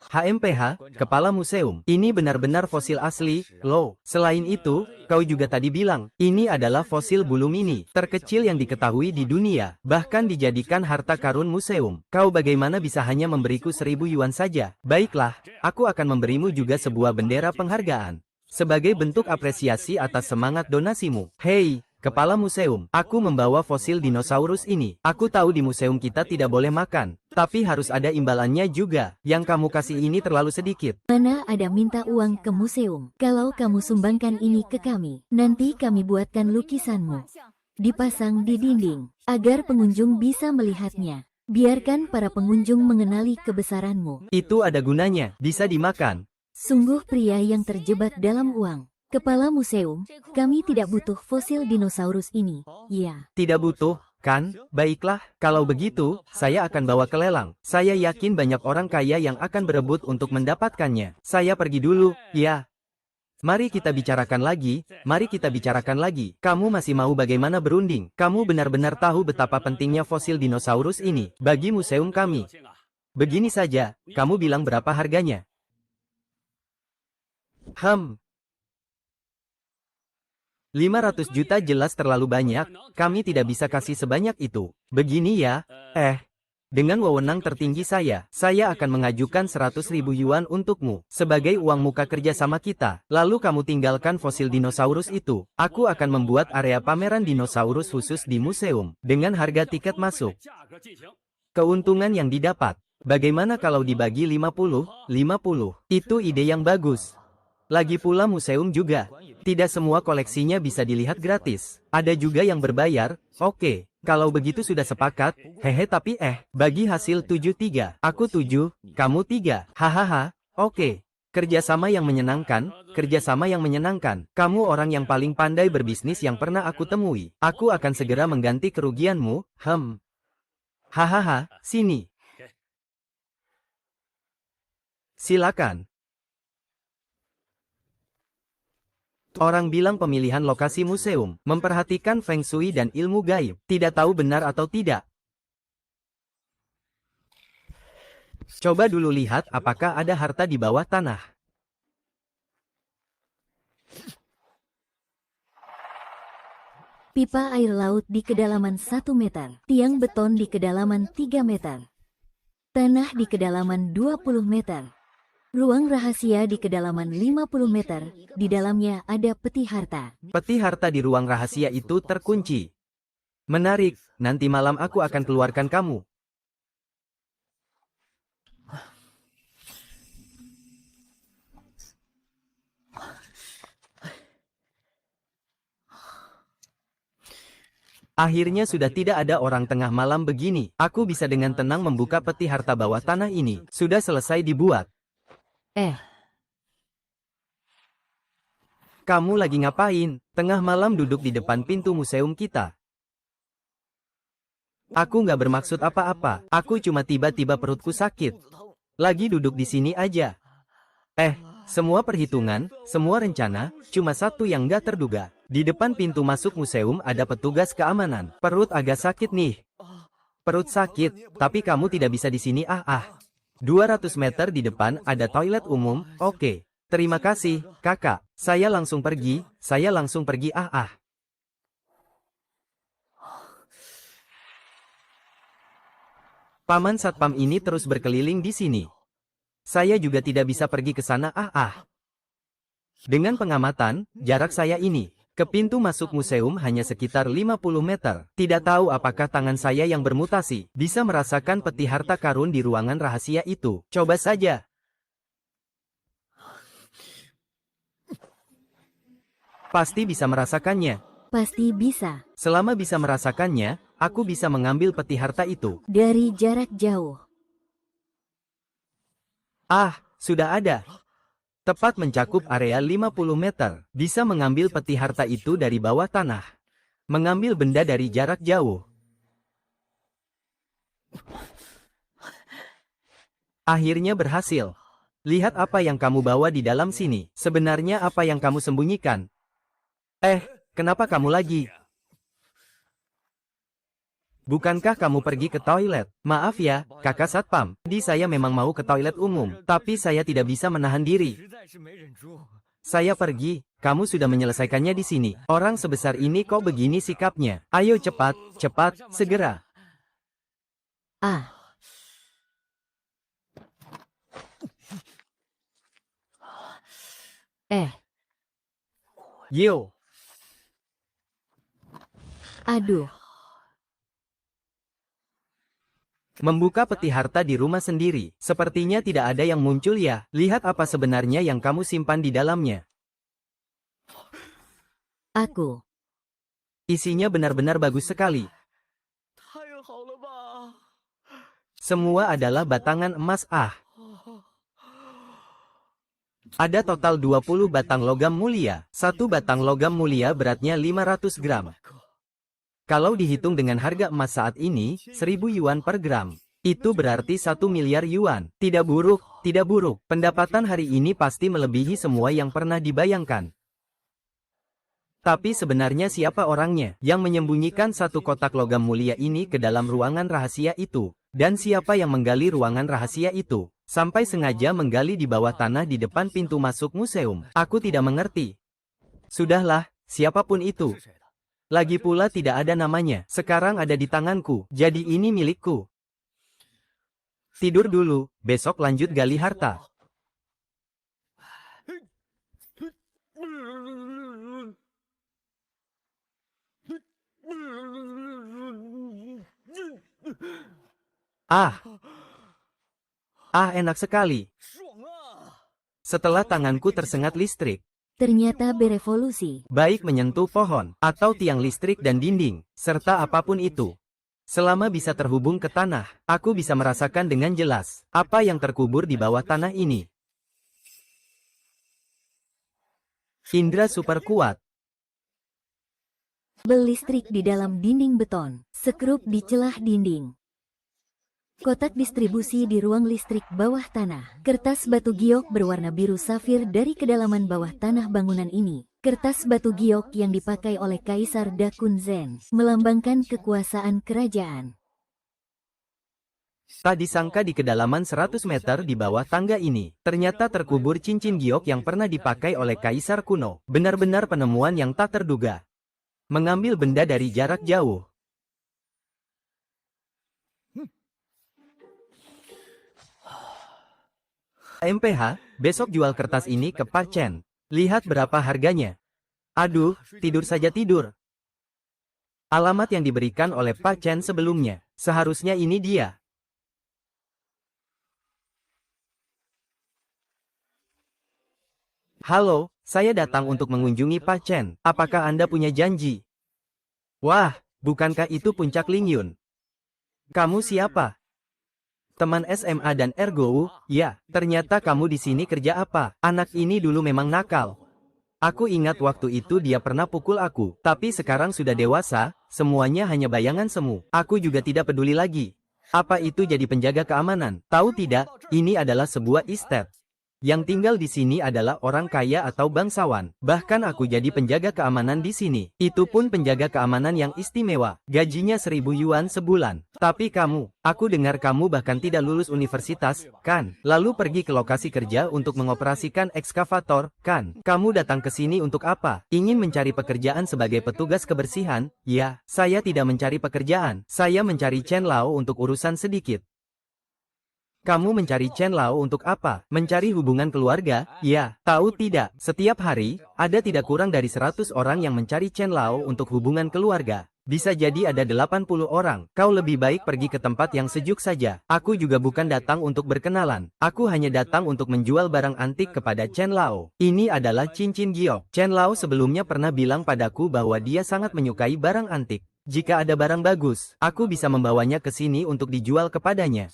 HMPH, Kepala Museum. Ini benar-benar fosil asli, loh. Selain itu, kau juga tadi bilang, ini adalah fosil bulu mini, terkecil yang diketahui di dunia, bahkan dijadikan harta karun museum. Kau bagaimana bisa hanya memberiku 1000 yuan saja? Baiklah, aku akan memberimu juga sebuah bendera penghargaan. Sebagai bentuk apresiasi atas semangat donasimu. Hei, Kepala Museum, aku membawa fosil dinosaurus ini. Aku tahu di museum kita tidak boleh makan, tapi harus ada imbalannya juga. Yang kamu kasih ini terlalu sedikit. Mana ada minta uang ke museum. Kalau kamu sumbangkan ini ke kami, nanti kami buatkan lukisanmu. Dipasang di dinding, agar pengunjung bisa melihatnya. Biarkan para pengunjung mengenali kebesaranmu. Itu ada gunanya, bisa dimakan. Sungguh pria yang terjebak dalam uang. Kepala museum, kami tidak butuh fosil dinosaurus ini. Ya. Tidak butuh, kan? Baiklah, kalau begitu, saya akan bawa ke lelang. Saya yakin banyak orang kaya yang akan berebut untuk mendapatkannya. Saya pergi dulu, ya. Mari kita bicarakan lagi, mari kita bicarakan lagi. Kamu masih mau bagaimana berunding? Kamu benar-benar tahu betapa pentingnya fosil dinosaurus ini bagi museum kami. Begini saja, kamu bilang berapa harganya? 500 juta jelas terlalu banyak, kami tidak bisa kasih sebanyak itu. Begini ya, dengan wewenang tertinggi saya akan mengajukan 100.000 yuan untukmu, sebagai uang muka kerja sama kita. Lalu kamu tinggalkan fosil dinosaurus itu. Aku akan membuat area pameran dinosaurus khusus di museum, dengan harga tiket masuk. Keuntungan yang didapat, bagaimana kalau dibagi 50-50? Itu ide yang bagus. Lagi pula museum juga, tidak semua koleksinya bisa dilihat gratis. Ada juga yang berbayar. Oke, kalau begitu sudah sepakat. Hehe, tapi bagi hasil 7-3. Aku 7, kamu 3. Hahaha, oke. Kerjasama yang menyenangkan, kerjasama yang menyenangkan. Kamu orang yang paling pandai berbisnis yang pernah aku temui. Aku akan segera mengganti kerugianmu. Hahaha, sini. Silakan. Orang bilang pemilihan lokasi museum, memperhatikan feng shui dan ilmu gaib, tidak tahu benar atau tidak. Coba dulu lihat apakah ada harta di bawah tanah. Pipa air laut di kedalaman 1 meter, tiang beton di kedalaman 3 meter, tanah di kedalaman 20 meter. Ruang rahasia di kedalaman 50 meter, di dalamnya ada peti harta. Peti harta di ruang rahasia itu terkunci. Menarik, nanti malam aku akan keluarkan kamu. Akhirnya sudah tidak ada orang tengah malam begini. Aku bisa dengan tenang membuka peti harta bawah tanah ini. Sudah selesai dibuat. Kamu lagi ngapain? Tengah malam duduk di depan pintu museum kita. Aku nggak bermaksud apa-apa. Aku cuma tiba-tiba perutku sakit. Lagi duduk di sini aja. Semua perhitungan, semua rencana, cuma satu yang nggak terduga. Di depan pintu masuk museum ada petugas keamanan. Perut agak sakit nih. Perut sakit, tapi kamu tidak bisa di sini 200 meter di depan ada toilet umum, oke. Terima kasih, kakak. Saya langsung pergi. Paman Satpam ini terus berkeliling di sini. Saya juga tidak bisa pergi ke sana, Dengan pengamatan, jarak saya ini ke pintu masuk museum hanya sekitar 50 meter. Tidak tahu apakah tangan saya yang bermutasi bisa merasakan peti harta karun di ruangan rahasia itu. Coba saja. Pasti bisa merasakannya. Pasti bisa. Selama bisa merasakannya, aku bisa mengambil peti harta itu. Dari jarak jauh. Ah, sudah ada. Tepat mencakup area 50 meter. Bisa mengambil peti harta itu dari bawah tanah. Mengambil benda dari jarak jauh. Akhirnya berhasil. Lihat apa yang kamu bawa di dalam sini. Sebenarnya apa yang kamu sembunyikan? Kenapa kamu lagi? Bukankah kamu pergi ke toilet? Maaf ya, kakak satpam. Tadi saya memang mau ke toilet umum, tapi saya tidak bisa menahan diri. Saya pergi, kamu sudah menyelesaikannya di sini. Orang sebesar ini kok begini sikapnya? Ayo cepat, cepat, segera. Ah, Yo, aduh. membuka peti harta di rumah sendiri. Sepertinya tidak ada yang muncul ya. Lihat apa sebenarnya yang kamu simpan di dalamnya. Aku. Isinya benar-benar bagus sekali. Semua adalah batangan emas. Ada total 20 batang logam mulia. Satu batang logam mulia beratnya 500 gram. Kalau dihitung dengan harga emas saat ini, 1000 yuan per gram. Itu berarti 1 miliar yuan. Tidak buruk, tidak buruk. Pendapatan hari ini pasti melebihi semua yang pernah dibayangkan. Tapi sebenarnya siapa orangnya yang menyembunyikan satu kotak logam mulia ini ke dalam ruangan rahasia itu? Dan siapa yang menggali ruangan rahasia itu? Sampai sengaja menggali di bawah tanah di depan pintu masuk museum. Aku tidak mengerti. Sudahlah, siapapun itu. Lagi pula tidak ada namanya. Sekarang ada di tanganku. Jadi ini milikku. Tidur dulu, besok lanjut gali harta. Enak sekali. Setelah tanganku tersengat listrik, Ternyata berevolusi. baik menyentuh pohon, atau tiang listrik dan dinding, serta apapun itu. Selama bisa terhubung ke tanah, aku bisa merasakan dengan jelas apa yang terkubur di bawah tanah ini. Indra super kuat. Kabel listrik di dalam dinding beton. Sekrup di celah dinding. Kotak distribusi di ruang listrik bawah tanah. Kertas batu giok berwarna biru safir dari kedalaman bawah tanah bangunan ini. Kertas batu giok yang dipakai oleh Kaisar Dakunzen, melambangkan kekuasaan kerajaan. Tak disangka di kedalaman 100 meter di bawah tangga ini, ternyata terkubur cincin giok yang pernah dipakai oleh Kaisar kuno. Benar-benar penemuan yang tak terduga. Mengambil benda dari jarak jauh. MPH, besok jual kertas ini ke Pak Chen. Lihat berapa harganya. Aduh, tidur saja tidur. Alamat yang diberikan oleh Pak Chen sebelumnya. Seharusnya ini dia. Halo, saya datang untuk mengunjungi Pak Chen. Apakah Anda punya janji? Wah, bukankah itu puncak Lingyun? Kamu siapa? Teman SMA dan Ergou, ya, ternyata kamu di sini kerja apa? Anak ini dulu memang nakal. Aku ingat waktu itu dia pernah pukul aku, tapi sekarang sudah dewasa, semuanya hanya bayangan semu. Aku juga tidak peduli lagi. Apa itu jadi penjaga keamanan? Tahu tidak, ini adalah sebuah estate. Yang tinggal di sini adalah orang kaya atau bangsawan. Bahkan aku jadi penjaga keamanan di sini. Itu pun penjaga keamanan yang istimewa. Gajinya 1000 yuan sebulan. Tapi kamu, aku dengar kamu bahkan tidak lulus universitas, kan? Lalu pergi ke lokasi kerja untuk mengoperasikan ekskavator, kan? Kamu datang ke sini untuk apa? Ingin mencari pekerjaan sebagai petugas kebersihan? Ya, saya tidak mencari pekerjaan. Saya mencari Chen Lao untuk urusan sedikit. Kamu mencari Chen Lao untuk apa? Mencari hubungan keluarga? Ya, tahu tidak, setiap hari, ada tidak kurang dari 100 orang yang mencari Chen Lao untuk hubungan keluarga. Bisa jadi ada 80 orang. Kau lebih baik pergi ke tempat yang sejuk saja. Aku juga bukan datang untuk berkenalan. Aku hanya datang untuk menjual barang antik kepada Chen Lao. Ini adalah cincin giok. Chen Lao sebelumnya pernah bilang padaku bahwa dia sangat menyukai barang antik. Jika ada barang bagus, aku bisa membawanya ke sini untuk dijual kepadanya.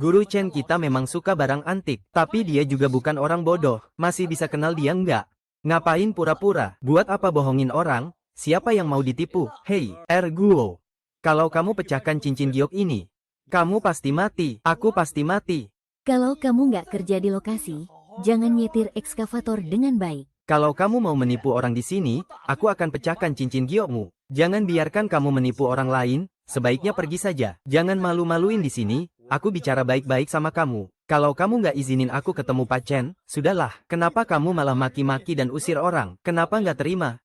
Guru Chen kita memang suka barang antik, tapi dia juga bukan orang bodoh, masih bisa kenal dia nggak? Ngapain pura-pura? Buat apa bohongin orang? Siapa yang mau ditipu? Hei, Erguo. Kalau kamu pecahkan cincin giok ini, kamu pasti mati. Aku pasti mati. Kalau kamu nggak kerja di lokasi, jangan nyetir ekskavator dengan baik. Kalau kamu mau menipu orang di sini, aku akan pecahkan cincin giokmu. Jangan biarkan kamu menipu orang lain, sebaiknya pergi saja. Jangan malu-maluin di sini, aku bicara baik-baik sama kamu. Kalau kamu nggak izinin aku ketemu Pak Chen, sudahlah. Kenapa kamu malah maki-maki dan usir orang? Kenapa nggak terima?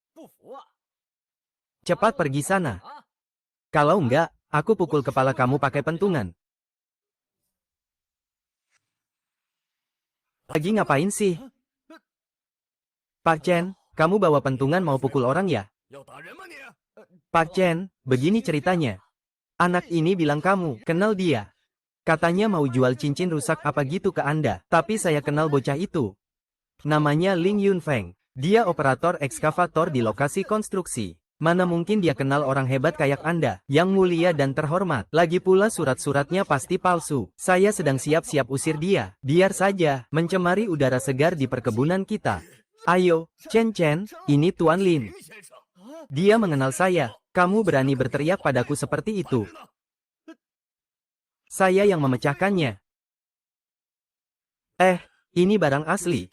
Cepat pergi sana. Kalau nggak, aku pukul kepala kamu pakai pentungan. Lagi ngapain sih? Pak Chen, kamu bawa pentungan mau pukul orang ya? Pak Chen, begini ceritanya. Anak ini bilang kamu kenal dia. Katanya mau jual cincin rusak apa gitu ke Anda. Tapi saya kenal bocah itu. Namanya Ling Yunfeng. Dia operator ekskavator di lokasi konstruksi. Mana mungkin dia kenal orang hebat kayak Anda, yang mulia dan terhormat. Lagi pula surat-suratnya pasti palsu. Saya sedang siap-siap usir dia. Biar saja, mencemari udara segar di perkebunan kita. Ayo, Chen Chen, ini Tuan Lin. Dia mengenal saya. Kamu berani berteriak padaku seperti itu. Saya yang memecahkannya. Ini barang asli.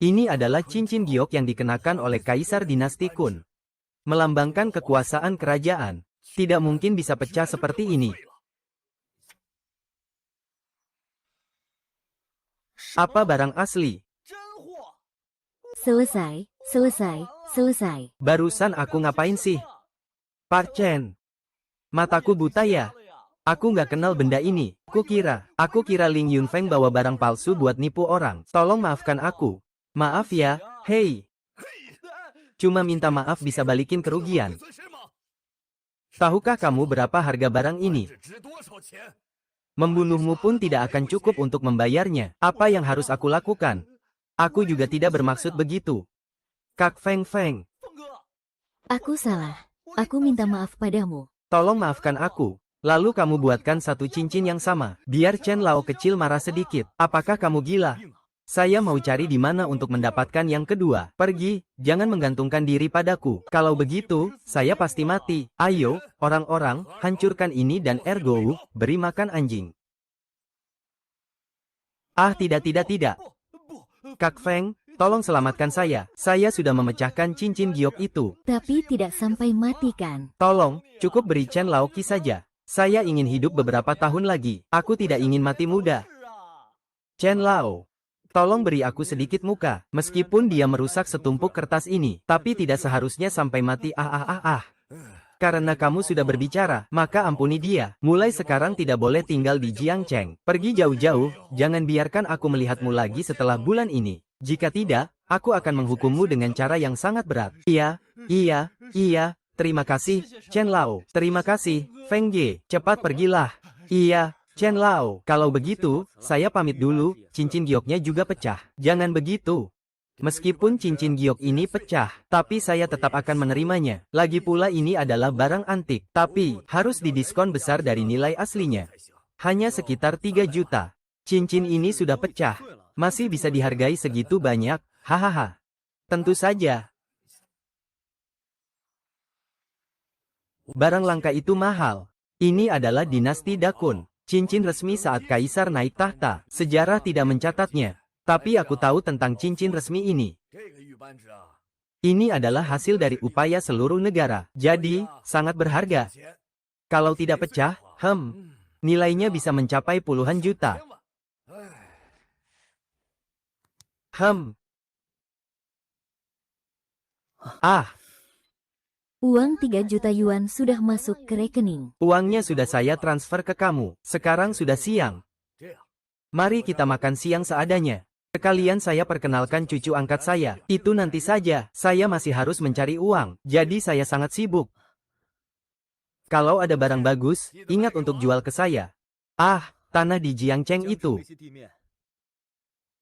Ini adalah cincin giok yang dikenakan oleh Kaisar Dinasti Kun. Melambangkan kekuasaan kerajaan. Tidak mungkin bisa pecah seperti ini. Apa barang asli? Selesai, selesai, selesai. Barusan aku ngapain sih? Pak Chen. Mataku buta ya? Aku nggak kenal benda ini. Aku kira Ling Yunfeng bawa barang palsu buat nipu orang. Tolong maafkan aku. Maaf ya, hei. Cuma minta maaf bisa balikin kerugian. Tahukah kamu berapa harga barang ini? Membunuhmu pun tidak akan cukup untuk membayarnya. Apa yang harus aku lakukan? Aku juga tidak bermaksud begitu. Kak Feng Feng. Aku salah. Aku minta maaf padamu. Tolong maafkan aku. Lalu kamu buatkan satu cincin yang sama. Biar Chen Lao kecil marah sedikit. Apakah kamu gila? Saya mau cari di mana untuk mendapatkan yang kedua. Pergi, jangan menggantungkan diri padaku. Kalau begitu, saya pasti mati. Ayo, orang-orang, hancurkan ini dan Ergo, beri makan anjing. Ah, tidak. Kak Feng, tolong selamatkan saya. Saya sudah memecahkan cincin giok itu. Tapi tidak sampai mati kan? Tolong, cukup beri Chen Laoki saja. Saya ingin hidup beberapa tahun lagi. Aku tidak ingin mati muda. Chen Lao, tolong beri aku sedikit muka. Meskipun dia merusak setumpuk kertas ini, tapi tidak seharusnya sampai mati. Karena kamu sudah berbicara, maka ampuni dia. Mulai sekarang tidak boleh tinggal di Jiangcheng. Pergi jauh-jauh, jangan biarkan aku melihatmu lagi setelah bulan ini. Jika tidak, aku akan menghukummu dengan cara yang sangat berat. Iya. Terima kasih, Chen Lao. Terima kasih, Feng Ye. Cepat pergilah. Iya, Chen Lao. Kalau begitu, saya pamit dulu. Cincin gioknya juga pecah. Jangan begitu. Meskipun cincin giok ini pecah, tapi saya tetap akan menerimanya. Lagi pula ini adalah barang antik, tapi harus didiskon besar dari nilai aslinya. Hanya sekitar 3 juta. Cincin ini sudah pecah. Masih bisa dihargai segitu banyak, hahaha. Tentu saja. Barang langka itu mahal. Ini adalah dinasti Dakun. Cincin resmi saat kaisar naik tahta. Sejarah tidak mencatatnya. Tapi aku tahu tentang cincin resmi ini. Ini adalah hasil dari upaya seluruh negara. Jadi, sangat berharga. Kalau tidak pecah, nilainya bisa mencapai puluhan juta. Uang 3 juta yuan sudah masuk ke rekening. Uangnya sudah saya transfer ke kamu. Sekarang sudah siang. Mari kita makan siang seadanya. Sekalian saya perkenalkan cucu angkat saya. Itu nanti saja. Saya masih harus mencari uang. Jadi saya sangat sibuk. Kalau ada barang bagus, ingat untuk jual ke saya. Tanah di Jiangcheng itu.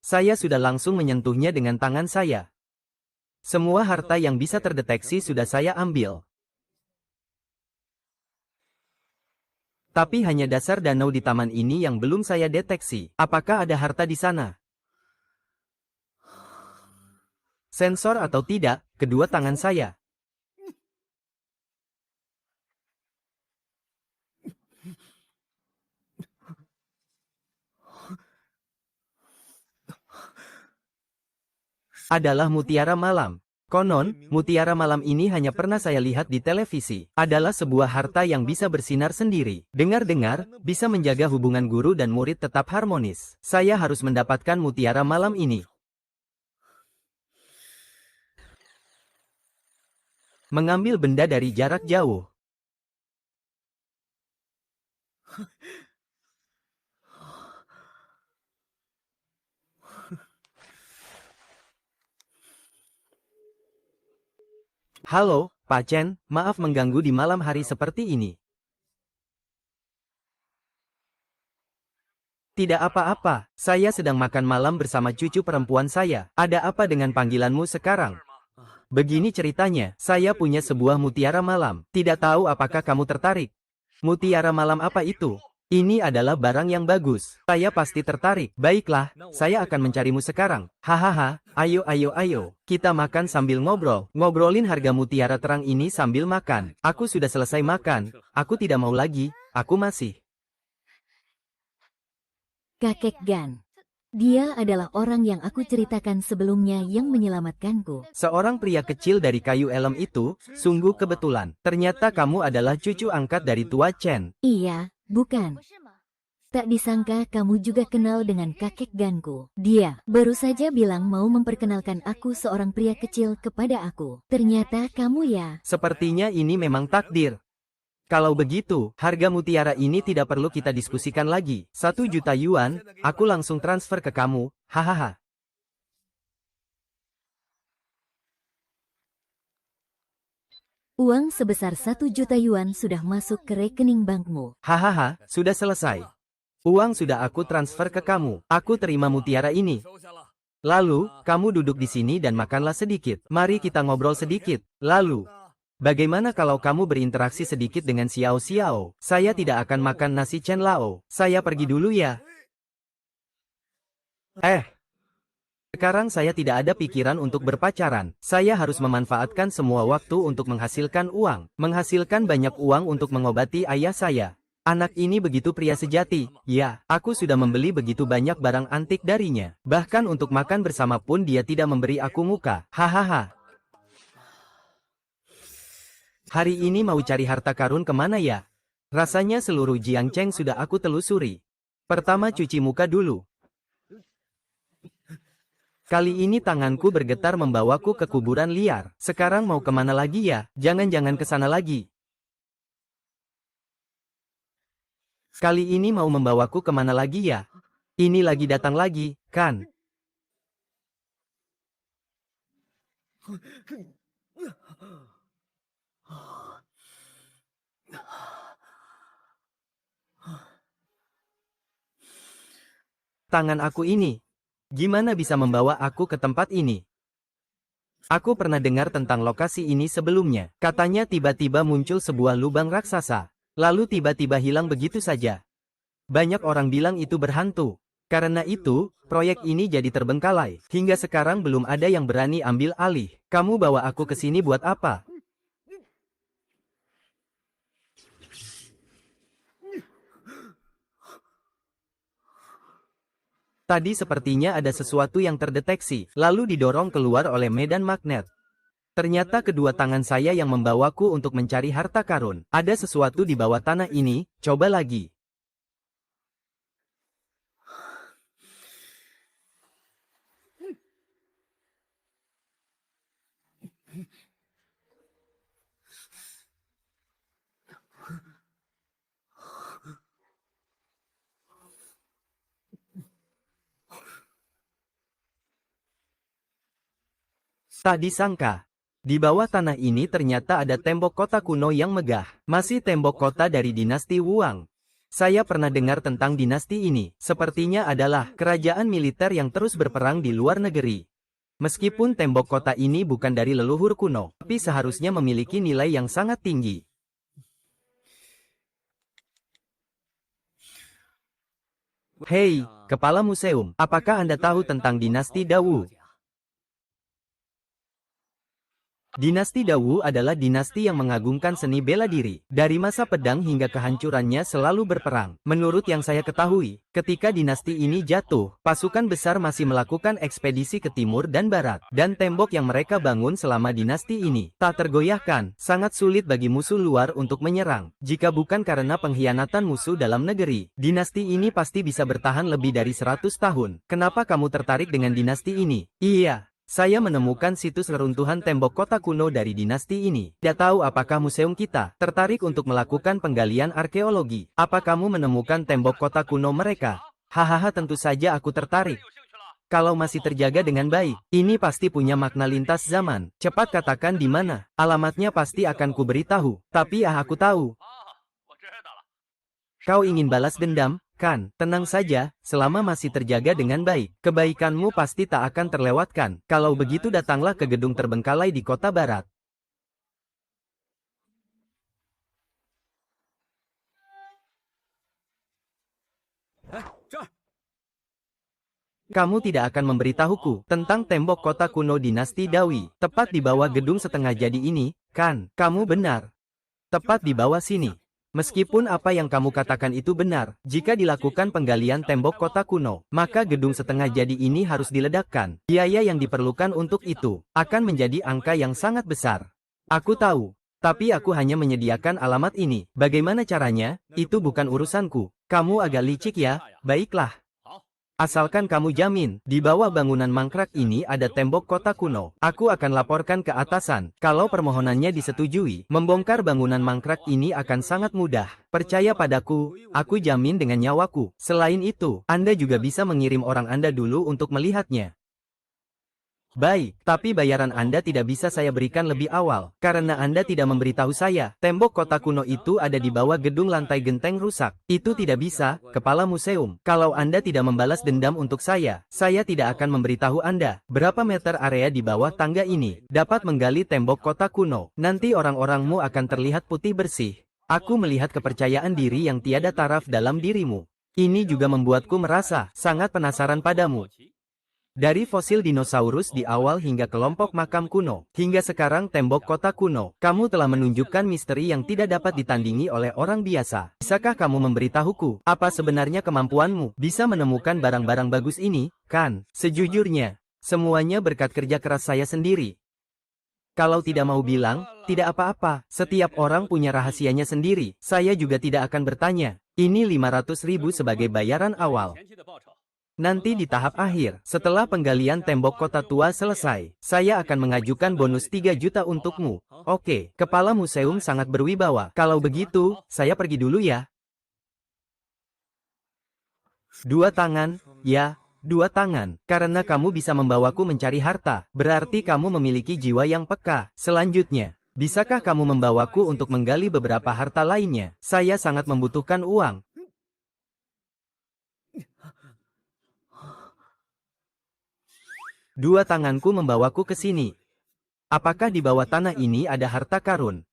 Saya sudah langsung menyentuhnya dengan tangan saya. Semua harta yang bisa terdeteksi sudah saya ambil. Tapi hanya dasar danau di taman ini yang belum saya deteksi. Apakah ada harta di sana? Sensor atau tidak, kedua tangan saya. Adalah mutiara malam. Konon, mutiara malam ini hanya pernah saya lihat di televisi. Adalah sebuah harta yang bisa bersinar sendiri. Dengar-dengar, bisa menjaga hubungan guru dan murid tetap harmonis. Saya harus mendapatkan mutiara malam ini. Mengambil benda dari jarak jauh. Halo, Pak Chen, maaf mengganggu di malam hari seperti ini. Tidak apa-apa, saya sedang makan malam bersama cucu perempuan saya. Ada apa dengan panggilanmu sekarang? Begini ceritanya, saya punya sebuah mutiara malam. Tidak tahu apakah kamu tertarik? Mutiara malam apa itu? Ini adalah barang yang bagus. Saya pasti tertarik. Baiklah, saya akan mencarimu sekarang. Hahaha, ayo. Kita makan sambil ngobrol. Ngobrolin harga mutiara terang ini sambil makan. Aku sudah selesai makan. Aku tidak mau lagi. Aku masih. Kakek Gan. Dia adalah orang yang aku ceritakan sebelumnya yang menyelamatkanku. Seorang pria kecil dari kayu elem itu, sungguh kebetulan. Ternyata kamu adalah cucu angkat dari tua Chen. Iya, bukan. Tak disangka kamu juga kenal dengan kakek Ganku. Dia baru saja bilang mau memperkenalkan aku seorang pria kecil kepada aku. Ternyata kamu ya. Sepertinya ini memang takdir. Kalau begitu, harga mutiara ini tidak perlu kita diskusikan lagi. 1 juta yuan, aku langsung transfer ke kamu, hahaha. Uang sebesar 1 juta yuan sudah masuk ke rekening bankmu. Hahaha, sudah selesai. Uang sudah aku transfer ke kamu. Aku terima mutiara ini. Lalu, kamu duduk di sini dan makanlah sedikit. Mari kita ngobrol sedikit. Lalu, bagaimana kalau kamu berinteraksi sedikit dengan Xiao Xiao? Saya tidak akan makan nasi Chen Lao. Saya pergi dulu ya. Sekarang saya tidak ada pikiran untuk berpacaran. Saya harus memanfaatkan semua waktu untuk menghasilkan uang. Menghasilkan banyak uang untuk mengobati ayah saya. Anak ini begitu pria sejati. Ya, aku sudah membeli begitu banyak barang antik darinya. Bahkan untuk makan bersama pun dia tidak memberi aku muka. Hahaha. Hari ini mau cari harta karun kemana ya? Rasanya seluruh Jiangcheng sudah aku telusuri. Pertama cuci muka dulu. Kali ini tanganku bergetar membawaku ke kuburan liar. Sekarang mau kemana lagi ya? Jangan-jangan ke sana lagi. Kali ini mau membawaku kemana lagi ya? Ini lagi datang lagi, kan? Tangan aku ini. Gimana bisa membawa aku ke tempat ini? Aku pernah dengar tentang lokasi ini sebelumnya. Katanya tiba-tiba muncul sebuah lubang raksasa. Lalu tiba-tiba hilang begitu saja. Banyak orang bilang itu berhantu. Karena itu, proyek ini jadi terbengkalai. Hingga sekarang belum ada yang berani ambil alih. Kamu bawa aku ke sini buat apa? Tadi sepertinya ada sesuatu yang terdeteksi, lalu didorong keluar oleh medan magnet. Ternyata kedua tangan saya yang membawaku untuk mencari harta karun. Ada sesuatu di bawah tanah ini, coba lagi. Tak disangka, di bawah tanah ini ternyata ada tembok kota kuno yang megah. Masih tembok kota dari dinasti Wuang. Saya pernah dengar tentang dinasti ini. Sepertinya adalah kerajaan militer yang terus berperang di luar negeri. Meskipun tembok kota ini bukan dari leluhur kuno, tapi seharusnya memiliki nilai yang sangat tinggi. Hei, kepala museum, apakah Anda tahu tentang dinasti Dawu? Dinasti Dawu adalah dinasti yang mengagungkan seni bela diri. Dari masa pedang hingga kehancurannya selalu berperang. Menurut yang saya ketahui, ketika dinasti ini jatuh, pasukan besar masih melakukan ekspedisi ke timur dan barat. Dan tembok yang mereka bangun selama dinasti ini tak tergoyahkan. Sangat sulit bagi musuh luar untuk menyerang. Jika bukan karena pengkhianatan musuh dalam negeri, dinasti ini pasti bisa bertahan lebih dari 100 tahun. Kenapa kamu tertarik dengan dinasti ini? Iya. Saya menemukan situs reruntuhan tembok kota kuno dari dinasti ini. Tidak tahu apakah museum kita tertarik untuk melakukan penggalian arkeologi. Apa kamu menemukan tembok kota kuno mereka? Hahaha, tentu saja aku tertarik. Kalau masih terjaga dengan baik, ini pasti punya makna lintas zaman. Cepat katakan di mana. Alamatnya pasti akan kuberitahu. Tapi aku tahu. Kau ingin balas dendam, kan? Tenang saja, selama masih terjaga dengan baik, kebaikanmu pasti tak akan terlewatkan. Kalau begitu datanglah ke gedung terbengkalai di kota barat. Kamu tidak akan memberitahuku tentang tembok kota kuno dinasti Dawi, tepat di bawah gedung setengah jadi ini, kan? Kamu benar. Tepat di bawah sini. Meskipun apa yang kamu katakan itu benar, jika dilakukan penggalian tembok kota kuno, maka gedung setengah jadi ini harus diledakkan. Biaya yang diperlukan untuk itu akan menjadi angka yang sangat besar. Aku tahu, tapi aku hanya menyediakan alamat ini. Bagaimana caranya? Itu bukan urusanku. Kamu agak licik ya, baiklah. Asalkan kamu jamin, di bawah bangunan mangkrak ini ada tembok kota kuno. Aku akan laporkan ke atasan. Kalau permohonannya disetujui, membongkar bangunan mangkrak ini akan sangat mudah. Percaya padaku, aku jamin dengan nyawaku. Selain itu, Anda juga bisa mengirim orang Anda dulu untuk melihatnya. Baik, tapi bayaran Anda tidak bisa saya berikan lebih awal, karena Anda tidak memberitahu saya. Tembok kota kuno itu ada di bawah gedung lantai genteng rusak. Itu tidak bisa, kepala museum. Kalau Anda tidak membalas dendam untuk saya tidak akan memberitahu Anda. Berapa meter area di bawah tangga ini dapat menggali tembok kota kuno. Nanti orang-orangmu akan terlihat putih bersih. Aku melihat kepercayaan diri yang tiada taraf dalam dirimu. Ini juga membuatku merasa sangat penasaran padamu. Dari fosil dinosaurus di awal hingga kelompok makam kuno, hingga sekarang tembok kota kuno, kamu telah menunjukkan misteri yang tidak dapat ditandingi oleh orang biasa. Bisakah kamu memberitahuku, apa sebenarnya kemampuanmu bisa menemukan barang-barang bagus ini, kan? Sejujurnya, semuanya berkat kerja keras saya sendiri. Kalau tidak mau bilang, tidak apa-apa, setiap orang punya rahasianya sendiri, saya juga tidak akan bertanya. Ini 500.000 sebagai bayaran awal. Nanti di tahap akhir, setelah penggalian tembok kota tua selesai, saya akan mengajukan bonus 3 juta untukmu. Oke, kepala museum sangat berwibawa. Kalau begitu, saya pergi dulu ya. 2 tangan, ya, 2 tangan. Karena kamu bisa membawaku mencari harta, berarti kamu memiliki jiwa yang peka. Selanjutnya, bisakah kamu membawaku untuk menggali beberapa harta lainnya? Saya sangat membutuhkan uang. 2 tanganku membawaku ke sini. Apakah di bawah tanah ini ada harta karun?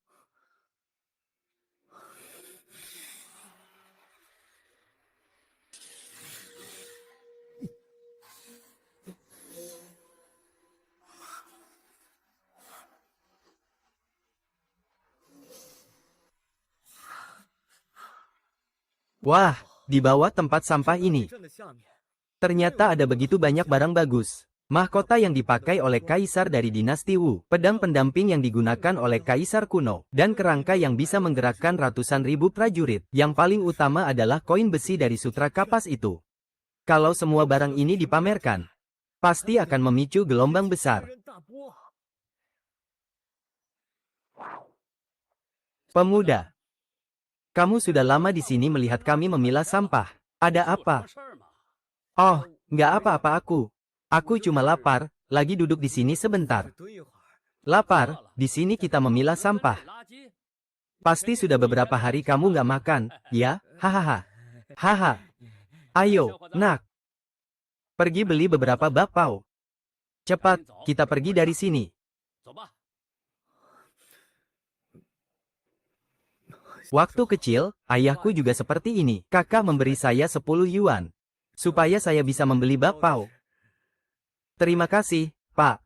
Wah, di bawah tempat sampah ini. Ternyata ada begitu banyak barang bagus. Mahkota yang dipakai oleh kaisar dari dinasti Wu, pedang pendamping yang digunakan oleh kaisar kuno, dan kerangka yang bisa menggerakkan ratusan ribu prajurit. Yang paling utama adalah koin besi dari sutra kapas itu. Kalau semua barang ini dipamerkan, pasti akan memicu gelombang besar. Pemuda, kamu sudah lama di sini melihat kami memilah sampah. Ada apa? Oh, nggak apa-apa aku. Aku cuma lapar, lagi duduk di sini sebentar. Lapar, di sini kita memilah sampah. Pasti sudah beberapa hari kamu nggak makan, ya? Hahaha. Haha. Ayo, nak. Pergi beli beberapa bakpao. Cepat, kita pergi dari sini. Waktu kecil, ayahku juga seperti ini. Kakak memberi saya 10 yuan. supaya saya bisa membeli bakpao. Terima kasih, Pak.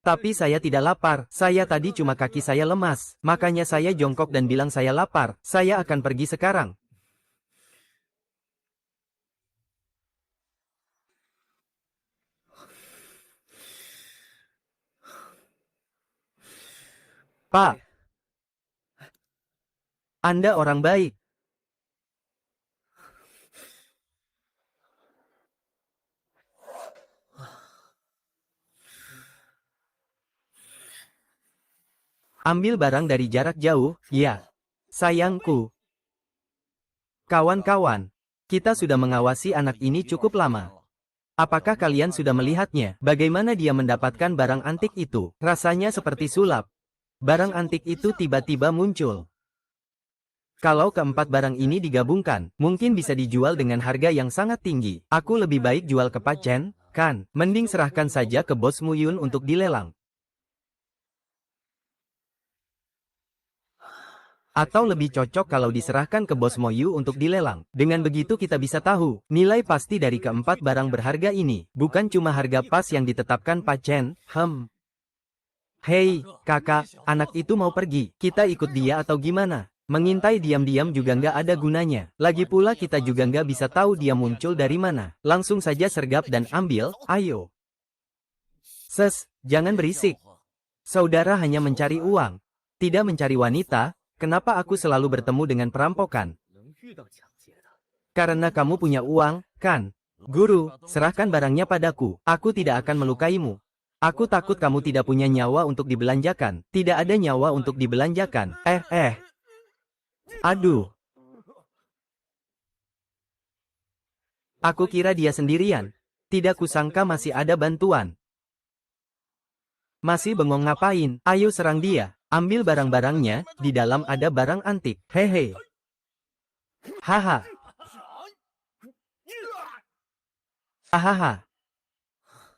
Tapi saya tidak lapar, saya tadi cuma kaki saya lemas, makanya saya jongkok dan bilang saya lapar, saya akan pergi sekarang. Pak, Anda orang baik. Ambil barang dari jarak jauh, ya. Sayangku. Kawan-kawan, kita sudah mengawasi anak ini cukup lama. Apakah kalian sudah melihatnya? Bagaimana dia mendapatkan barang antik itu? Rasanya seperti sulap. Barang antik itu tiba-tiba muncul. Kalau keempat barang ini digabungkan, mungkin bisa dijual dengan harga yang sangat tinggi. Aku lebih baik jual ke Pak Chen, kan? Mending serahkan saja ke bos Muyun untuk dilelang. Atau lebih cocok kalau diserahkan ke bos Moyu untuk dilelang. Dengan begitu kita bisa tahu, nilai pasti dari keempat barang berharga ini, bukan cuma harga pas yang ditetapkan Pak Chen. Hei, kakak, anak itu mau pergi, kita ikut dia atau gimana? Mengintai diam-diam juga nggak ada gunanya. Lagi pula kita juga nggak bisa tahu dia muncul dari mana. Langsung saja sergap dan ambil, ayo. Jangan berisik. Saudara hanya mencari uang, tidak mencari wanita. Kenapa aku selalu bertemu dengan perampokan? Karena kamu punya uang, kan? Guru, serahkan barangnya padaku. Aku tidak akan melukaimu. Aku takut kamu tidak punya nyawa untuk dibelanjakan. Tidak ada nyawa untuk dibelanjakan. Aduh. Aku kira dia sendirian. Tidak kusangka masih ada bantuan. Masih bengong ngapain? Ayo serang dia. Ambil barang-barangnya, di dalam ada barang antik. Hehe. Haha. Hahaha.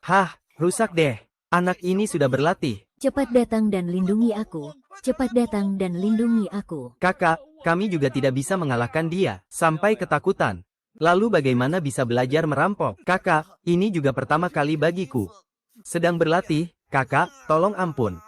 Hah, rusak deh. Anak ini sudah berlatih. Cepat datang dan lindungi aku. Cepat datang dan lindungi aku. Kakak, kami juga tidak bisa mengalahkan dia. Sampai ketakutan. Lalu bagaimana bisa belajar merampok? Kakak, ini juga pertama kali bagiku. Sedang berlatih, kakak, tolong ampun.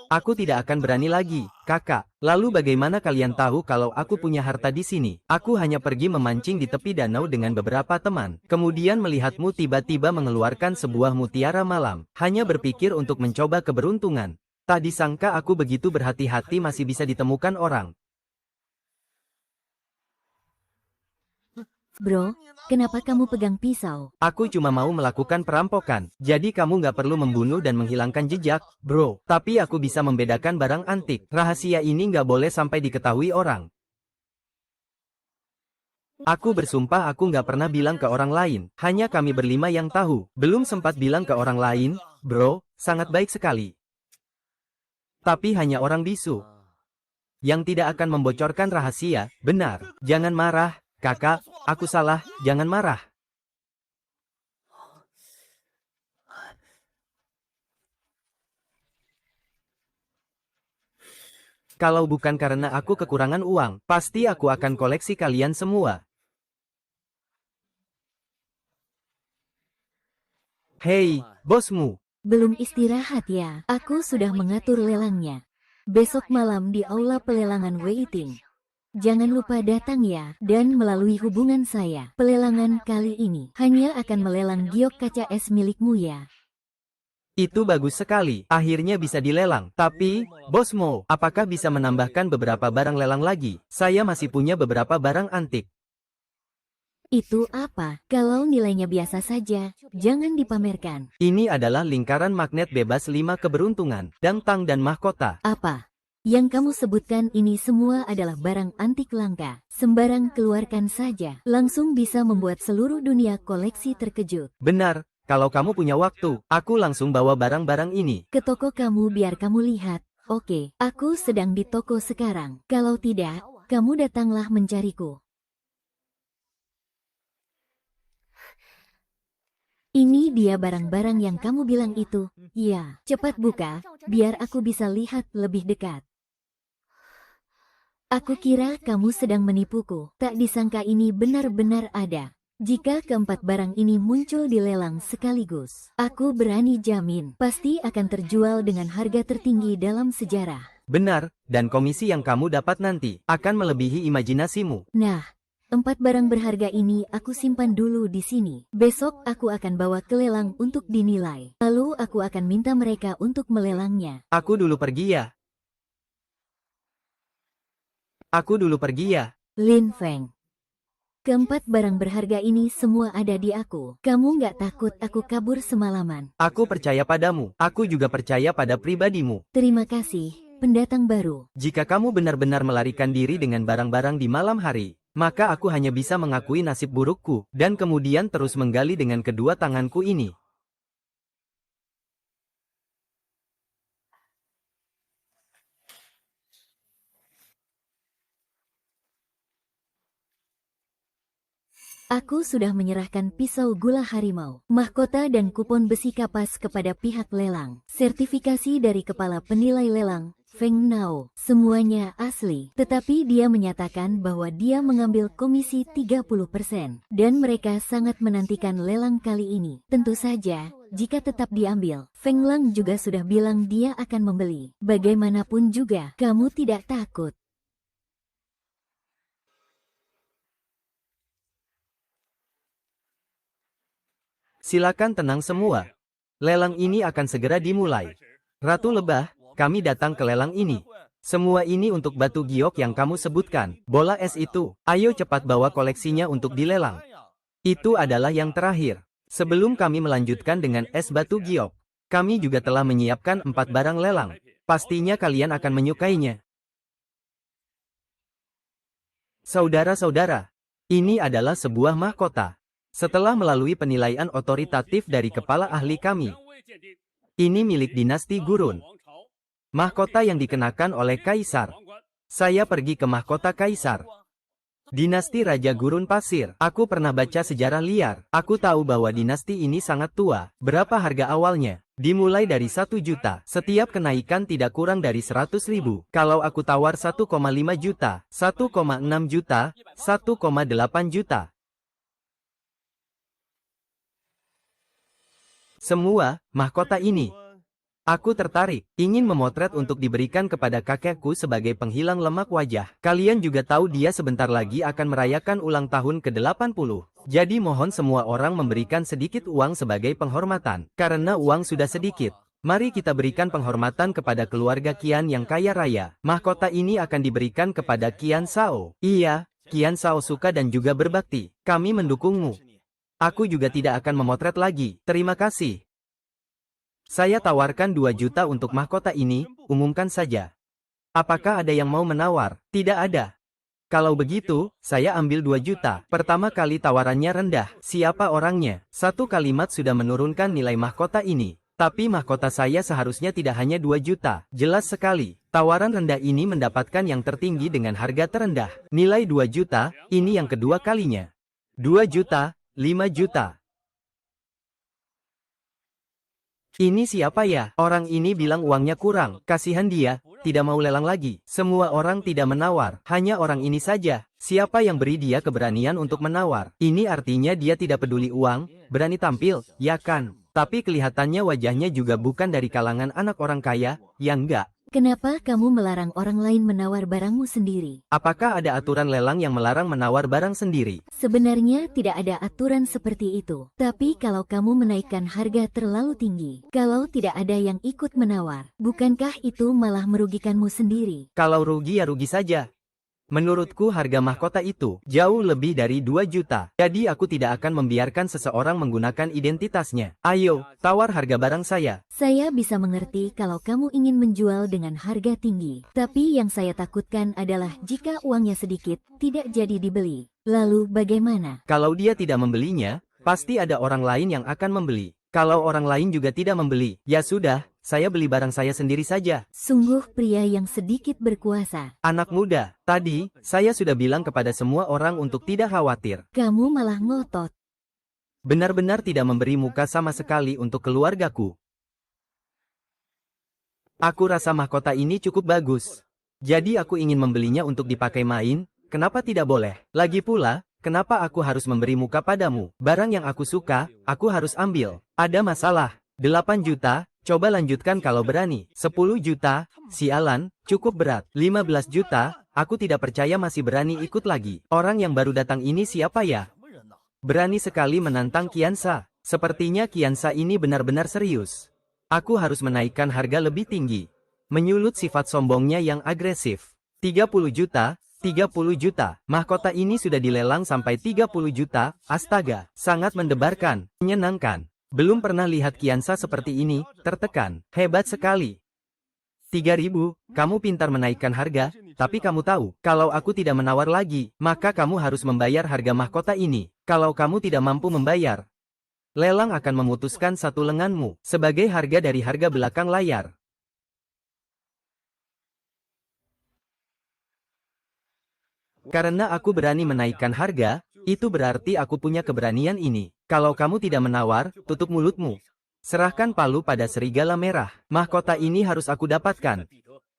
Aku tidak akan berani lagi, kakak. Lalu bagaimana kalian tahu kalau aku punya harta di sini? Aku hanya pergi memancing di tepi danau dengan beberapa teman. Kemudian melihatmu tiba-tiba mengeluarkan sebuah mutiara malam. Hanya berpikir untuk mencoba keberuntungan. Tak disangka aku begitu berhati-hati masih bisa ditemukan orang. Bro, kenapa kamu pegang pisau? Aku cuma mau melakukan perampokan. Jadi kamu nggak perlu membunuh dan menghilangkan jejak, bro. Tapi aku bisa membedakan barang antik. Rahasia ini nggak boleh sampai diketahui orang. Aku bersumpah aku nggak pernah bilang ke orang lain. Hanya kami berlima yang tahu. Belum sempat bilang ke orang lain, bro, sangat baik sekali. Tapi hanya orang bisu yang tidak akan membocorkan rahasia. Benar, jangan marah. Kakak, aku salah, jangan marah. Kalau bukan karena aku kekurangan uang, pasti aku akan koleksi kalian semua. Hei, bosmu. Belum istirahat ya? Aku sudah mengatur lelangnya. Besok malam di aula pelelangan waiting. Jangan lupa datang ya, dan melalui hubungan saya, pelelangan kali ini hanya akan melelang giok kaca es milikmu ya. Itu bagus sekali, akhirnya bisa dilelang. Tapi, bosmu, apakah bisa menambahkan beberapa barang lelang lagi? Saya masih punya beberapa barang antik. Itu apa? Kalau nilainya biasa saja, jangan dipamerkan. Ini adalah lingkaran magnet bebas 5 keberuntungan, dangtang dan mahkota. Apa? Yang kamu sebutkan ini semua adalah barang antik langka. Sembarang keluarkan saja, langsung bisa membuat seluruh dunia koleksi terkejut. Benar, kalau kamu punya waktu, aku langsung bawa barang-barang ini. Ke toko kamu biar kamu lihat. Oke, aku sedang di toko sekarang. Kalau tidak, kamu datanglah mencariku. Ini dia barang-barang yang kamu bilang itu. Ya, cepat buka, biar aku bisa lihat lebih dekat. Aku kira kamu sedang menipuku. Tak disangka ini benar-benar ada. Jika keempat barang ini muncul di lelang sekaligus, aku berani jamin pasti akan terjual dengan harga tertinggi dalam sejarah. Benar, dan komisi yang kamu dapat nanti akan melebihi imajinasimu. Nah, 4 barang berharga ini aku simpan dulu di sini. Besok aku akan bawa ke lelang untuk dinilai. Lalu aku akan minta mereka untuk melelangnya. Aku dulu pergi ya. Aku dulu pergi ya. Lin Feng. Keempat barang berharga ini semua ada di aku. Kamu nggak takut aku kabur semalaman? Aku percaya padamu. Aku juga percaya pada pribadimu. Terima kasih, pendatang baru. Jika kamu benar-benar melarikan diri dengan barang-barang di malam hari, maka aku hanya bisa mengakui nasib burukku, dan kemudian terus menggali dengan kedua tanganku ini. Aku sudah menyerahkan pisau gula harimau, mahkota dan kupon besi kapas kepada pihak lelang. Sertifikasi dari kepala penilai lelang, Feng Nao, semuanya asli. Tetapi dia menyatakan bahwa dia mengambil komisi 30%. Dan mereka sangat menantikan lelang kali ini. Tentu saja, jika tetap diambil, Feng Lang juga sudah bilang dia akan membeli. Bagaimanapun juga, kamu tidak takut. Silakan tenang semua. Lelang ini akan segera dimulai. Ratu Lebah, kami datang ke lelang ini. Semua ini untuk batu giok yang kamu sebutkan. Bola es itu, ayo cepat bawa koleksinya untuk dilelang. Itu adalah yang terakhir. Sebelum kami melanjutkan dengan es batu giok, kami juga telah menyiapkan 4 barang lelang. Pastinya kalian akan menyukainya. Saudara-saudara, ini adalah sebuah mahkota. Setelah melalui penilaian otoritatif dari kepala ahli kami, ini milik dinasti Gurun. Mahkota yang dikenakan oleh Kaisar. Saya pergi ke mahkota Kaisar. Dinasti Raja Gurun Pasir. Aku pernah baca sejarah liar. Aku tahu bahwa dinasti ini sangat tua. Berapa harga awalnya? Dimulai dari 1 juta. Setiap kenaikan tidak kurang dari 100.000. Kalau aku tawar 1,5 juta, 1,6 juta, 1,8 juta. Semua mahkota ini. Aku tertarik, ingin memotret untuk diberikan kepada kakekku sebagai penghilang lemak wajah. Kalian juga tahu dia sebentar lagi akan merayakan ulang tahun ke-80. Jadi mohon semua orang memberikan sedikit uang sebagai penghormatan. Karena uang sudah sedikit, mari kita berikan penghormatan kepada keluarga Qian yang kaya raya. Mahkota ini akan diberikan kepada Qian Shao. Iya, Qian Shao suka dan juga berbakti. Kami mendukungmu. Aku juga tidak akan memotret lagi. Terima kasih. Saya tawarkan 2 juta untuk mahkota ini, umumkan saja. Apakah ada yang mau menawar? Tidak ada. Kalau begitu, saya ambil 2 juta. Pertama kali tawarannya rendah. Siapa orangnya? Satu kalimat sudah menurunkan nilai mahkota ini. Tapi mahkota saya seharusnya tidak hanya 2 juta. Jelas sekali. Tawaran rendah ini mendapatkan yang tertinggi dengan harga terendah. Nilai 2 juta, ini yang kedua kalinya. 2 juta. 5 juta. Ini siapa ya? Orang ini bilang uangnya kurang. Kasihan dia, tidak mau lelang lagi. Semua orang tidak menawar. Hanya orang ini saja. Siapa yang beri dia keberanian untuk menawar? Ini artinya dia tidak peduli uang, berani tampil, ya kan? Tapi kelihatannya wajahnya juga bukan dari kalangan anak orang kaya, ya enggak? Kenapa kamu melarang orang lain menawar barangmu sendiri? Apakah ada aturan lelang yang melarang menawar barang sendiri? Sebenarnya tidak ada aturan seperti itu. Tapi kalau kamu menaikkan harga terlalu tinggi, kalau tidak ada yang ikut menawar, bukankah itu malah merugikanmu sendiri? Kalau rugi ya rugi saja. Menurutku harga mahkota itu jauh lebih dari 2 juta. Jadi aku tidak akan membiarkan seseorang menggunakan identitasnya. Ayo, tawar harga barang saya. Saya bisa mengerti kalau kamu ingin menjual dengan harga tinggi. Tapi yang saya takutkan adalah jika uangnya sedikit, tidak jadi dibeli. Lalu bagaimana? Kalau dia tidak membelinya, pasti ada orang lain yang akan membeli. Kalau orang lain juga tidak membeli, ya sudah, saya beli barang saya sendiri saja. Sungguh pria yang sedikit berkuasa. Anak muda, tadi, saya sudah bilang kepada semua orang untuk tidak khawatir. Kamu malah ngotot. Benar-benar tidak memberi muka sama sekali untuk keluargaku. Aku rasa mahkota ini cukup bagus. Jadi aku ingin membelinya untuk dipakai main, kenapa tidak boleh? Lagi pula, kenapa aku harus memberi muka padamu? Barang yang aku suka, aku harus ambil. Ada masalah. 8 juta, coba lanjutkan kalau berani. 10 juta, sialan, cukup berat. 15 juta, aku tidak percaya masih berani ikut lagi. Orang yang baru datang ini siapa ya? Berani sekali menantang Qiansa. Sepertinya Qiansa ini benar-benar serius. Aku harus menaikkan harga lebih tinggi. Menyulut sifat sombongnya yang agresif. 30 juta, 30 juta. Mahkota ini sudah dilelang sampai 30 juta. Astaga, sangat mendebarkan, menyenangkan. Belum pernah lihat Qiansa seperti ini, tertekan. Hebat sekali. 3.000, kamu pintar menaikkan harga, tapi kamu tahu, kalau aku tidak menawar lagi, maka kamu harus membayar harga mahkota ini. Kalau kamu tidak mampu membayar, lelang akan memutuskan satu lenganmu, sebagai harga dari harga belakang layar. Karena aku berani menaikkan harga, itu berarti aku punya keberanian ini. Kalau kamu tidak menawar, tutup mulutmu. Serahkan palu pada serigala merah. Mahkota ini harus aku dapatkan.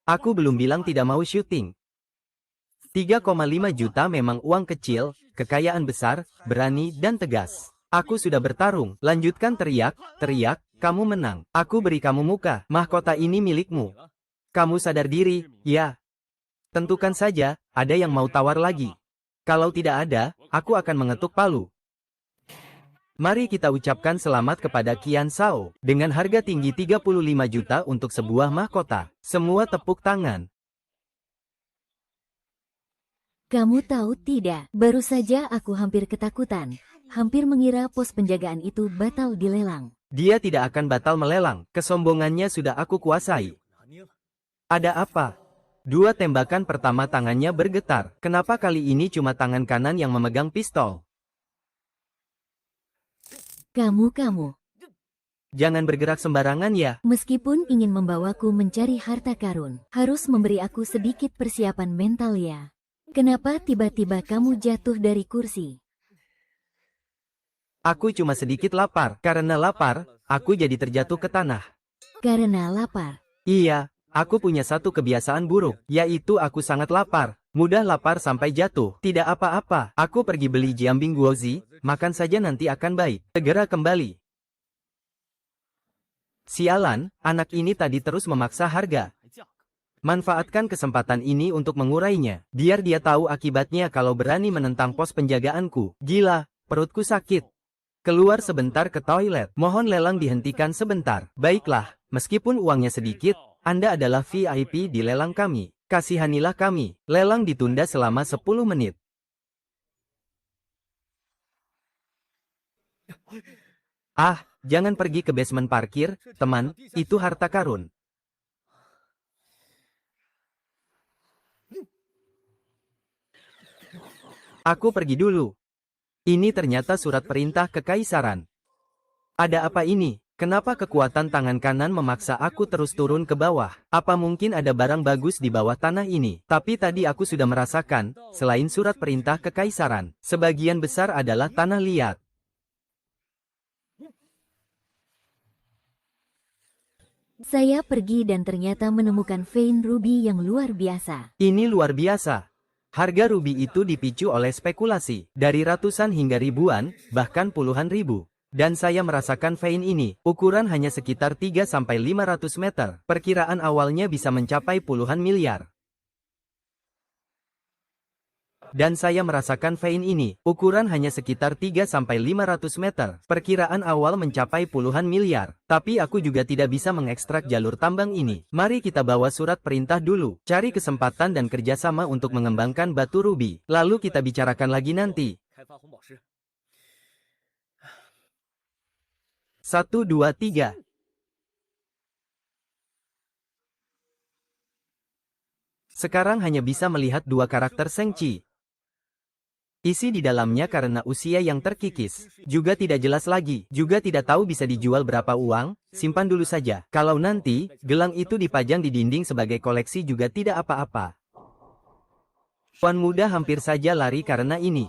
Aku belum bilang tidak mau syuting. 3,5 juta memang uang kecil, kekayaan besar, berani dan tegas. Aku sudah bertarung. Lanjutkan teriak, teriak, kamu menang. Aku beri kamu muka. Mahkota ini milikmu. Kamu sadar diri, ya? Tentukan saja, ada yang mau tawar lagi. Kalau tidak ada, aku akan mengetuk palu. Mari kita ucapkan selamat kepada Qian Shao. Dengan harga tinggi 35 juta untuk sebuah mahkota. Semua tepuk tangan. Kamu tahu tidak, baru saja aku hampir ketakutan. Hampir mengira pos penjagaan itu batal dilelang. Dia tidak akan batal melelang. Kesombongannya sudah aku kuasai. Ada apa? 2 tembakan pertama tangannya bergetar. Kenapa kali ini cuma tangan kanan yang memegang pistol? Kamu. Jangan bergerak sembarangan ya. Meskipun ingin membawaku mencari harta karun, harus memberi aku sedikit persiapan mental ya. Kenapa tiba-tiba kamu jatuh dari kursi? Aku cuma sedikit lapar. Karena lapar, aku jadi terjatuh ke tanah. Karena lapar. Iya, aku punya satu kebiasaan buruk, yaitu aku sangat lapar. Mudah lapar sampai jatuh. Tidak apa-apa, aku pergi beli jiambing guozi, makan saja nanti akan baik. Segera kembali. Sialan, anak ini tadi terus memaksa harga. Manfaatkan kesempatan ini untuk mengurainya, biar dia tahu akibatnya kalau berani menentang pos penjagaanku. Gila, perutku sakit. Keluar sebentar ke toilet. Mohon lelang dihentikan sebentar. Baiklah, meskipun uangnya sedikit, Anda adalah VIP di lelang kami. Kasihanilah kami. Lelang ditunda selama 10 menit. Ah, jangan pergi ke basement parkir, teman, itu harta karun. Aku pergi dulu. Ini ternyata surat perintah kekaisaran. Ada apa ini? Kenapa kekuatan tangan kanan memaksa aku terus turun ke bawah? Apa mungkin ada barang bagus di bawah tanah ini? Tapi tadi aku sudah merasakan, selain surat perintah kekaisaran, sebagian besar adalah tanah liat. Saya pergi dan ternyata menemukan vein ruby yang luar biasa. Ini luar biasa. Harga ruby itu dipicu oleh spekulasi, dari ratusan hingga ribuan, bahkan puluhan ribu. Dan saya merasakan vein ini, ukuran hanya sekitar 3-500 meter. Perkiraan awalnya bisa mencapai puluhan miliar. Dan saya merasakan vein ini, ukuran hanya sekitar 3-500 meter. Perkiraan awal mencapai puluhan miliar. Tapi aku juga tidak bisa mengekstrak jalur tambang ini. Mari kita bawa surat perintah dulu. Cari kesempatan dan kerjasama untuk mengembangkan batu ruby. Lalu kita bicarakan lagi nanti. 1, 2, 3. Sekarang hanya bisa melihat 2 karakter Sengqi. Isi di dalamnya karena usia yang terkikis. Juga tidak jelas lagi. Juga tidak tahu bisa dijual berapa uang. Simpan dulu saja. Kalau nanti, gelang itu dipajang di dinding sebagai koleksi juga tidak apa-apa. Tuan muda hampir saja lari karena ini.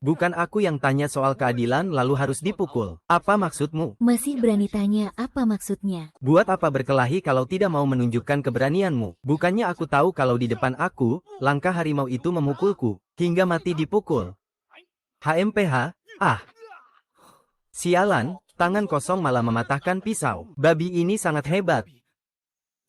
Bukan aku yang tanya soal keadilan lalu harus dipukul. Apa maksudmu? Masih berani tanya apa maksudnya? Buat apa berkelahi kalau tidak mau menunjukkan keberanianmu? Bukannya aku tahu kalau di depan aku, langkah harimau itu memukulku, hingga mati dipukul. HMPH, ah. Sialan, tangan kosong malah mematahkan pisau. Babi ini sangat hebat.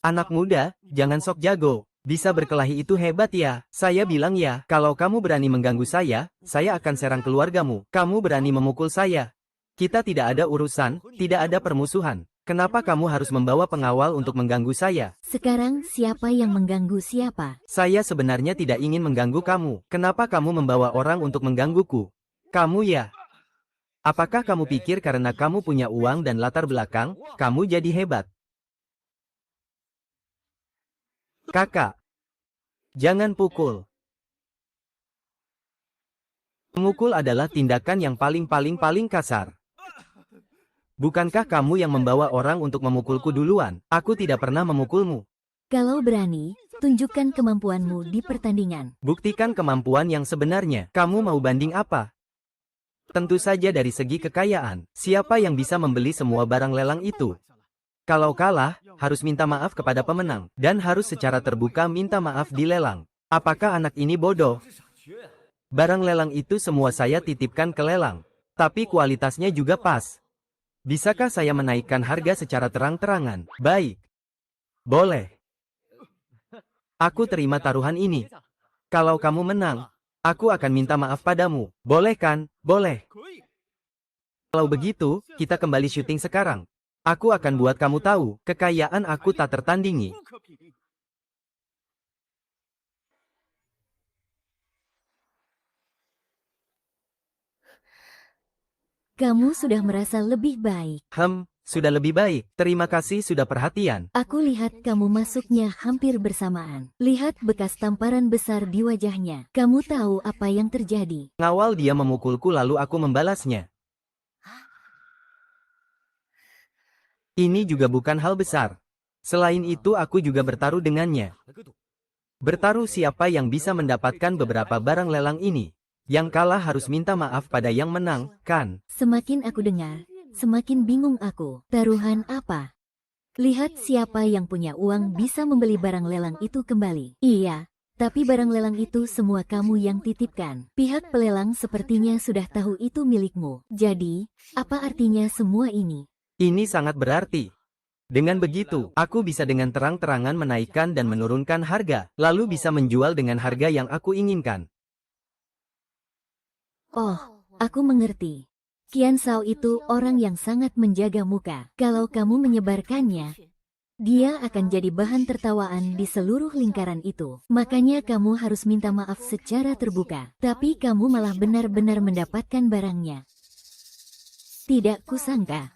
Anak muda, jangan sok jago. Bisa berkelahi itu hebat ya. Saya bilang ya, kalau kamu berani mengganggu saya akan serang keluargamu. Kamu berani memukul saya. Kita tidak ada urusan, tidak ada permusuhan. Kenapa kamu harus membawa pengawal untuk mengganggu saya? Sekarang siapa yang mengganggu siapa? Saya sebenarnya tidak ingin mengganggu kamu. Kenapa kamu membawa orang untuk menggangguku? Kamu ya? Apakah kamu pikir karena kamu punya uang dan latar belakang, kamu jadi hebat? Kakak, jangan pukul. Memukul adalah tindakan yang paling kasar. Bukankah kamu yang membawa orang untuk memukulku duluan? Aku tidak pernah memukulmu. Kalau berani, tunjukkan kemampuanmu di pertandingan. Buktikan kemampuan yang sebenarnya. Kamu mau banding apa? Tentu saja dari segi kekayaan. Siapa yang bisa membeli semua barang lelang itu? Kalau kalah, harus minta maaf kepada pemenang. Dan harus secara terbuka minta maaf di lelang. Apakah anak ini bodoh? Barang lelang itu semua saya titipkan ke lelang. Tapi kualitasnya juga pas. Bisakah saya menaikkan harga secara terang-terangan? Baik. Boleh. Aku terima taruhan ini. Kalau kamu menang, aku akan minta maaf padamu. Boleh kan? Boleh. Kalau begitu, kita kembali syuting sekarang. Aku akan buat kamu tahu, kekayaan aku tak tertandingi. Kamu sudah merasa lebih baik. Sudah lebih baik. Terima kasih sudah perhatian. Aku lihat kamu masuknya hampir bersamaan. Lihat bekas tamparan besar di wajahnya. Kamu tahu apa yang terjadi. Ngawal dia memukulku lalu aku membalasnya. Ini juga bukan hal besar. Selain itu aku juga bertaruh dengannya. Bertaruh siapa yang bisa mendapatkan beberapa barang lelang ini. Yang kalah harus minta maaf pada yang menang, kan? Semakin aku dengar, semakin bingung aku. Taruhan apa? Lihat siapa yang punya uang bisa membeli barang lelang itu kembali. Iya, tapi barang lelang itu semua kamu yang titipkan. Pihak pelelang sepertinya sudah tahu itu milikmu. Jadi, apa artinya semua ini? Ini sangat berarti. Dengan begitu, aku bisa dengan terang-terangan menaikkan dan menurunkan harga, lalu bisa menjual dengan harga yang aku inginkan. Oh, aku mengerti. Qian Shao itu orang yang sangat menjaga muka. Kalau kamu menyebarkannya, dia akan jadi bahan tertawaan di seluruh lingkaran itu. Makanya kamu harus minta maaf secara terbuka. Tapi kamu malah benar-benar mendapatkan barangnya. Tidak kusangka.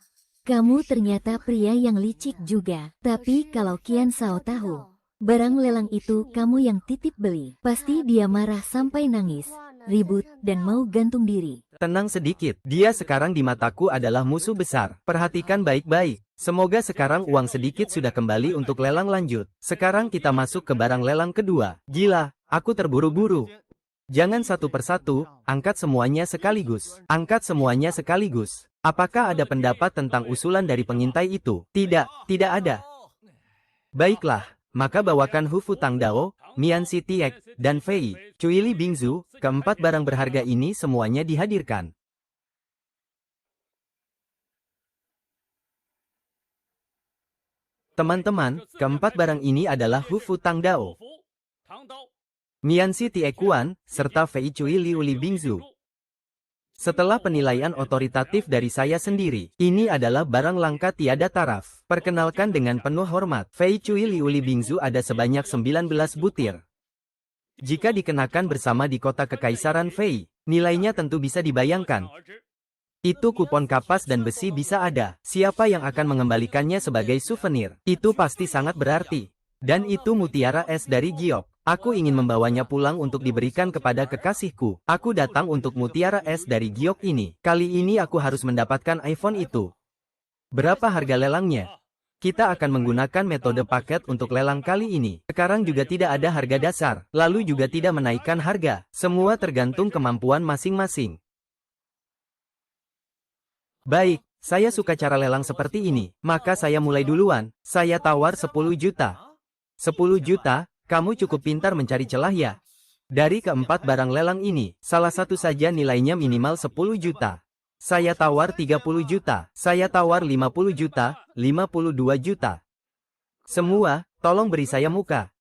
Kamu ternyata pria yang licik juga. Tapi kalau Qian Shao tahu, barang lelang itu kamu yang titip beli, pasti dia marah sampai nangis, ribut, dan mau gantung diri. Tenang sedikit, dia sekarang di mataku adalah musuh besar. Perhatikan baik-baik. Semoga sekarang uang sedikit sudah kembali untuk lelang lanjut. Sekarang kita masuk ke barang lelang kedua. Gila, aku terburu-buru. Jangan satu persatu, angkat semuanya sekaligus. Angkat semuanya sekaligus. Apakah ada pendapat tentang usulan dari pengintai itu? Tidak, tidak ada. Baiklah, maka bawakan Hu Fu Tang Dao, Mian Si Tiek, dan Fei Cui Li Bingzu. Keempat barang berharga ini semuanya dihadirkan. Teman-teman, keempat barang ini adalah Hu Fu Tang Dao, Mian Si Tiek Kuan, serta Fei Cui Li Bingzu. Setelah penilaian otoritatif dari saya sendiri, ini adalah barang langka tiada taraf. Perkenalkan dengan penuh hormat, Fei Cui Li Bingzu ada sebanyak 19 butir. Jika dikenakan bersama di kota Kekaisaran Fei, nilainya tentu bisa dibayangkan. Itu kupon kapas dan besi bisa ada. Siapa yang akan mengembalikannya sebagai souvenir? Itu pasti sangat berarti. Dan itu mutiara es dari Giok. Aku ingin membawanya pulang untuk diberikan kepada kekasihku. Aku datang untuk mutiara es dari Giok ini. Kali ini aku harus mendapatkan iPhone itu. Berapa harga lelangnya? Kita akan menggunakan metode paket untuk lelang kali ini. Sekarang juga tidak ada harga dasar, lalu juga tidak menaikkan harga. Semua tergantung kemampuan masing-masing. Baik, saya suka cara lelang seperti ini, maka saya mulai duluan. Saya tawar 10 juta. 10 juta, kamu cukup pintar mencari celah ya. Dari keempat barang lelang ini, salah satu saja nilainya minimal 10 juta. Saya tawar 30 juta, saya tawar 50 juta, 52 juta. Semua, tolong beri saya muka.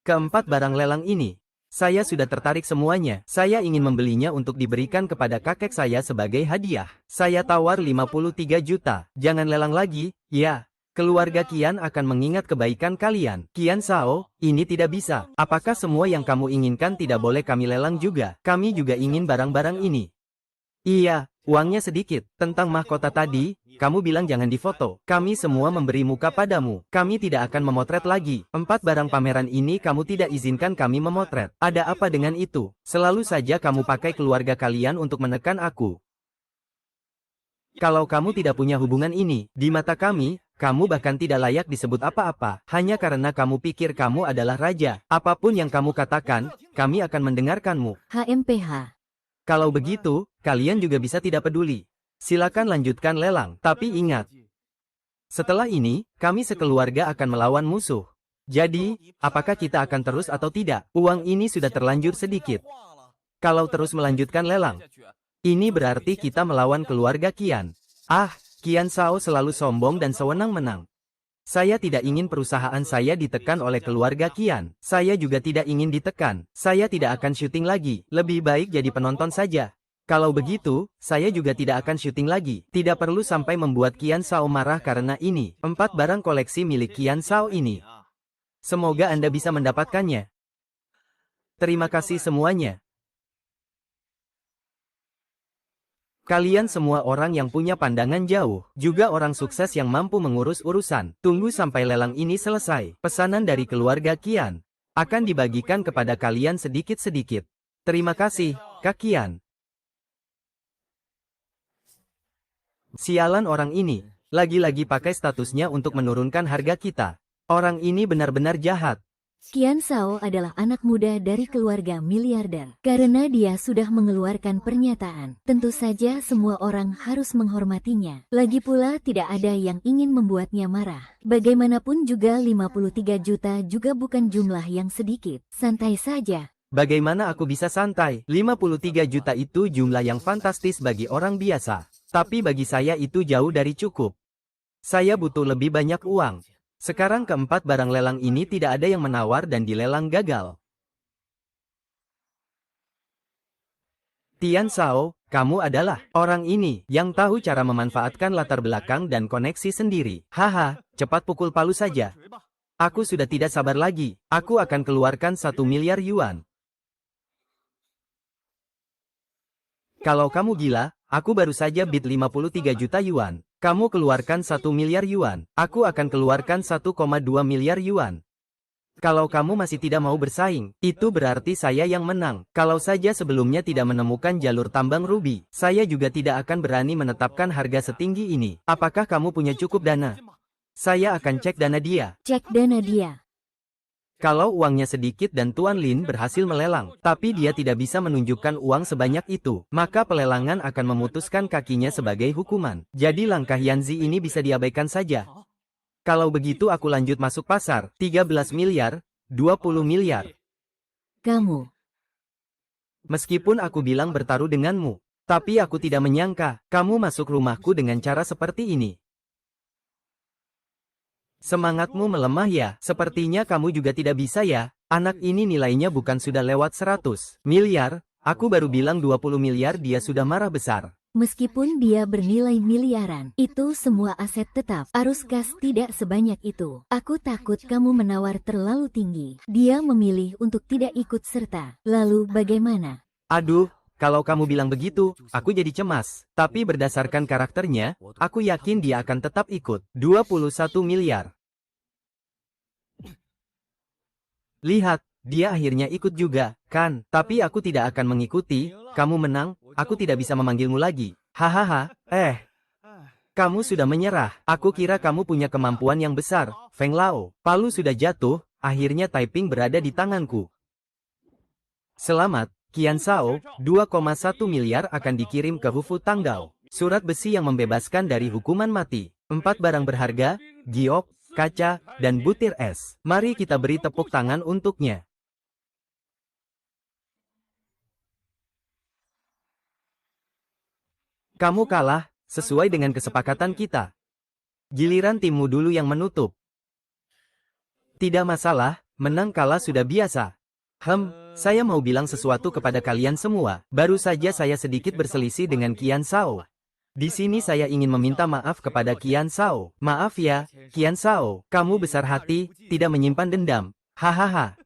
Keempat barang lelang ini, saya sudah tertarik semuanya. Saya ingin membelinya untuk diberikan kepada kakek saya sebagai hadiah. Saya tawar 53 juta. Jangan lelang lagi, ya. Keluarga Qian akan mengingat kebaikan kalian. Qian Shao, ini tidak bisa. Apakah semua yang kamu inginkan tidak boleh kami lelang juga? Kami juga ingin barang-barang ini. Iya, uangnya sedikit. Tentang mahkota tadi, kamu bilang jangan difoto. Kami semua memberi muka padamu. Kami tidak akan memotret lagi. 4 barang pameran ini kamu tidak izinkan kami memotret. Ada apa dengan itu? Selalu saja kamu pakai keluarga kalian untuk menekan aku. Kalau kamu tidak punya hubungan ini, di mata kami, kamu bahkan tidak layak disebut apa-apa. Hanya karena kamu pikir kamu adalah raja. Apapun yang kamu katakan, kami akan mendengarkanmu. HMPH. Kalau begitu, kalian juga bisa tidak peduli. Silakan lanjutkan lelang, tapi ingat. Setelah ini, kami sekeluarga akan melawan musuh. Jadi, apakah kita akan terus atau tidak? Uang ini sudah terlanjur sedikit. Kalau terus melanjutkan lelang, ini berarti kita melawan keluarga Qian. Ah, Qian Shao selalu sombong dan sewenang-menang. Saya tidak ingin perusahaan saya ditekan oleh keluarga Qian. Saya juga tidak ingin ditekan. Saya tidak akan syuting lagi. Lebih baik jadi penonton saja. Kalau begitu, saya juga tidak akan syuting lagi. Tidak perlu sampai membuat Qian Shao marah karena ini. 4 barang koleksi milik Qian Shao ini. Semoga Anda bisa mendapatkannya. Terima kasih semuanya. Kalian semua orang yang punya pandangan jauh, juga orang sukses yang mampu mengurus urusan. Tunggu sampai lelang ini selesai. Pesanan dari keluarga Qian akan dibagikan kepada kalian sedikit-sedikit. Terima kasih, Kak Qian. Sialan orang ini, lagi-lagi pakai statusnya untuk menurunkan harga kita. Orang ini benar-benar jahat. Qian Shao adalah anak muda dari keluarga miliarder. Karena dia sudah mengeluarkan pernyataan, tentu saja semua orang harus menghormatinya. Lagi pula tidak ada yang ingin membuatnya marah. Bagaimanapun juga 53 juta juga bukan jumlah yang sedikit. Santai saja. Bagaimana aku bisa santai? 53 juta itu jumlah yang fantastis bagi orang biasa. Tapi bagi saya itu jauh dari cukup. Saya butuh lebih banyak uang. Sekarang keempat barang lelang ini tidak ada yang menawar dan dilelang gagal. Tian Shao, kamu adalah orang ini yang tahu cara memanfaatkan latar belakang dan koneksi sendiri. Haha, cepat pukul palu saja. Aku sudah tidak sabar lagi. Aku akan keluarkan 1 miliar yuan. Kalau kamu gila, aku baru saja bid 53 juta yuan. Kamu keluarkan 1 miliar yuan. Aku akan keluarkan 1,2 miliar yuan. Kalau kamu masih tidak mau bersaing, itu berarti saya yang menang. Kalau saja sebelumnya tidak menemukan jalur tambang ruby, saya juga tidak akan berani menetapkan harga setinggi ini. Apakah kamu punya cukup dana? Saya akan cek dana dia. Cek dana dia. Kalau uangnya sedikit dan Tuan Lin berhasil melelang, tapi dia tidak bisa menunjukkan uang sebanyak itu, maka pelelangan akan memutuskan kakinya sebagai hukuman. Jadi langkah Yanzi ini bisa diabaikan saja. Kalau begitu aku lanjut masuk pasar, 13 miliar, 20 miliar. Kamu. Meskipun aku bilang bertaruh denganmu, tapi aku tidak menyangka, kamu masuk rumahku dengan cara seperti ini. Semangatmu melemah ya, sepertinya kamu juga tidak bisa ya. Anak ini nilainya bukan sudah lewat 100 miliar, aku baru bilang 20 miliar dia sudah marah besar. Meskipun dia bernilai miliaran, itu semua aset tetap. Arus kas tidak sebanyak itu. Aku takut kamu menawar terlalu tinggi. Dia memilih untuk tidak ikut serta. Lalu bagaimana? Aduh, kalau kamu bilang begitu, aku jadi cemas. Tapi berdasarkan karakternya, aku yakin dia akan tetap ikut. 21 miliar. Lihat, dia akhirnya ikut juga, kan? Tapi aku tidak akan mengikuti. Kamu menang, aku tidak bisa memanggilmu lagi. Hahaha, kamu sudah menyerah. Aku kira kamu punya kemampuan yang besar. Feng Lao, palu sudah jatuh, akhirnya Taiping berada di tanganku. Selamat, Qian Shao, 2,1 miliar akan dikirim ke Hufu Tanggao. Surat besi yang membebaskan dari hukuman mati. 4 barang berharga, giok, kaca, dan butir es. Mari kita beri tepuk tangan untuknya. Kamu kalah, sesuai dengan kesepakatan kita. Giliran timmu dulu yang menutup. Tidak masalah, menang kalah sudah biasa. Saya mau bilang sesuatu kepada kalian semua. Baru saja saya sedikit berselisih dengan Qian Shao. Di sini saya ingin meminta maaf kepada Qian Shao. Maaf ya, Qian Shao. Kamu besar hati, tidak menyimpan dendam. Hahaha.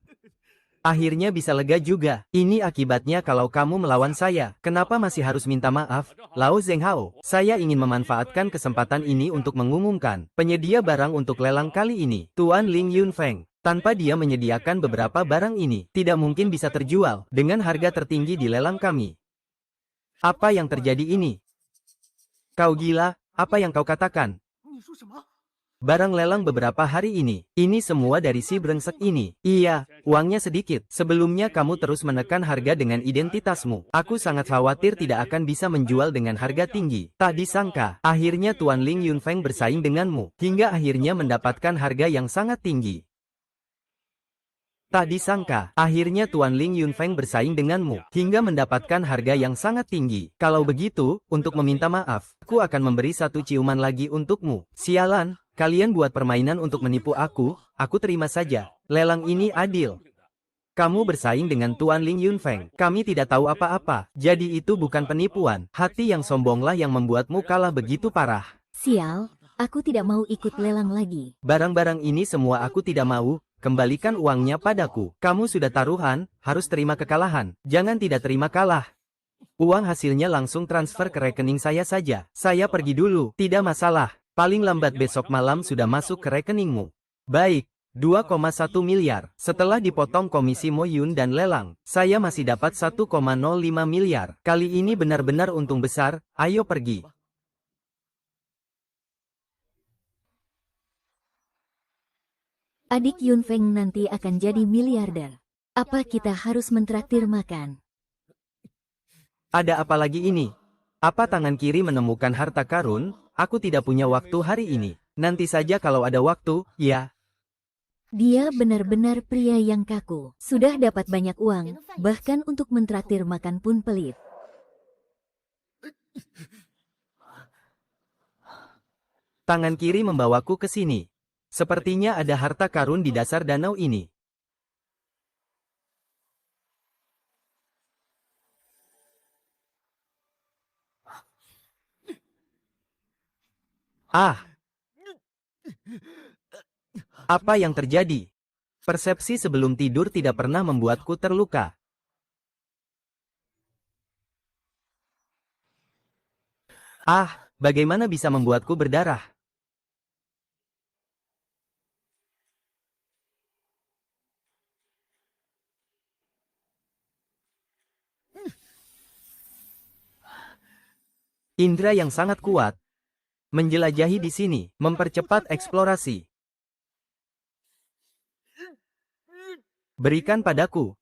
Akhirnya bisa lega juga. Ini akibatnya kalau kamu melawan saya. Kenapa masih harus minta maaf? Lao Zhenghao, saya ingin memanfaatkan kesempatan ini untuk mengumumkan penyedia barang untuk lelang kali ini. Tuan Ling Yunfeng. Tanpa dia menyediakan beberapa barang ini, tidak mungkin bisa terjual dengan harga tertinggi di lelang kami. Apa yang terjadi ini? Kau gila, apa yang kau katakan? Barang lelang beberapa hari ini. Ini semua dari si brengsek ini. Iya, uangnya sedikit. Sebelumnya kamu terus menekan harga dengan identitasmu. Aku sangat khawatir tidak akan bisa menjual dengan harga tinggi. Tak disangka, akhirnya Tuan Ling Yunfeng bersaing denganmu. Hingga akhirnya mendapatkan harga yang sangat tinggi. Tak disangka, akhirnya Tuan Ling Yunfeng bersaing denganmu, hingga mendapatkan harga yang sangat tinggi. Kalau begitu, untuk meminta maaf, aku akan memberi satu ciuman lagi untukmu. Sialan, kalian buat permainan untuk menipu aku terima saja. Lelang ini adil. Kamu bersaing dengan Tuan Ling Yunfeng. Kami tidak tahu apa-apa, jadi itu bukan penipuan. Hati yang sombonglah yang membuatmu kalah begitu parah. Sial, aku tidak mau ikut lelang lagi. Barang-barang ini semua aku tidak mau. Kembalikan uangnya padaku. Kamu sudah taruhan, harus terima kekalahan. Jangan tidak terima kalah. Uang hasilnya langsung transfer ke rekening saya saja. Saya pergi dulu. Tidak masalah. Paling lambat besok malam sudah masuk ke rekeningmu. Baik. 2,1 miliar. Setelah dipotong komisi Mo Yun dan lelang, saya masih dapat 1,05 miliar. Kali ini benar-benar untung besar. Ayo pergi. Adik Yunfeng nanti akan jadi miliarder. Apa kita harus mentraktir makan? Ada apa lagi ini? Apa tangan kiri menemukan harta karun? Aku tidak punya waktu hari ini. Nanti saja kalau ada waktu, ya. Dia benar-benar pria yang kaku. Sudah dapat banyak uang, bahkan untuk mentraktir makan pun pelit. Tangan kiri membawaku ke sini. Sepertinya ada harta karun di dasar danau ini. Ah, apa yang terjadi? Persepsi sebelum tidur tidak pernah membuatku terluka. Ah, bagaimana bisa membuatku berdarah? Indra yang sangat kuat. Menjelajahi di sini, mempercepat eksplorasi. Berikan padaku.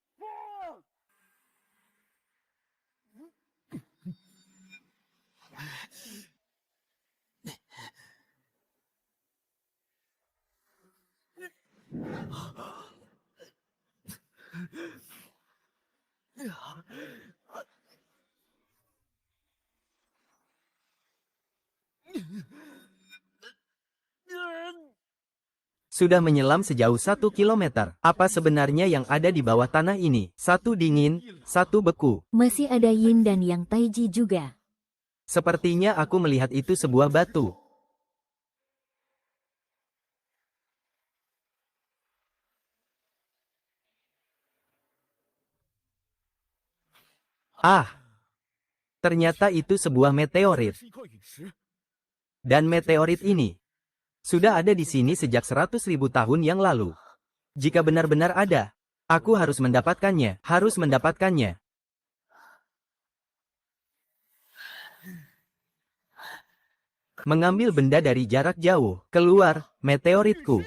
Sudah menyelam sejauh 1 kilometer. Apa sebenarnya yang ada di bawah tanah ini? Satu dingin, satu beku. Masih ada Yin dan Yang Taiji juga. Sepertinya aku melihat itu sebuah batu. Ah, ternyata itu sebuah meteorit. Dan meteorit ini sudah ada di sini sejak 100.000 tahun yang lalu. Jika benar-benar ada, aku harus mendapatkannya. Harus mendapatkannya. Mengambil benda dari jarak jauh. Keluar, meteoritku.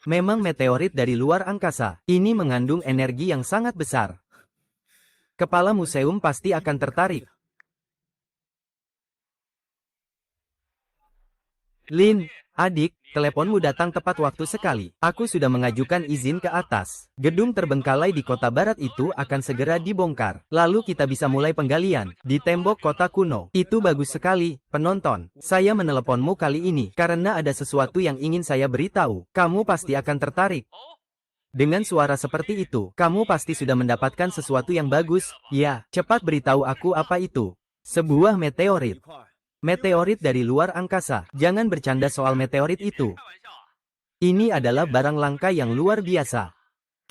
Memang meteorit dari luar angkasa. Ini mengandung energi yang sangat besar. Kepala museum pasti akan tertarik. Lin, adik, teleponmu datang tepat waktu sekali. Aku sudah mengajukan izin ke atas. Gedung terbengkalai di kota barat itu akan segera dibongkar. Lalu kita bisa mulai penggalian di tembok kota kuno. Itu bagus sekali, penonton. Saya meneleponmu kali ini karena ada sesuatu yang ingin saya beritahu. Kamu pasti akan tertarik. Dengan suara seperti itu, kamu pasti sudah mendapatkan sesuatu yang bagus. Ya, cepat beritahu aku apa itu. Sebuah meteorit. Meteorit dari luar angkasa. Jangan bercanda soal meteorit itu. Ini adalah barang langka yang luar biasa.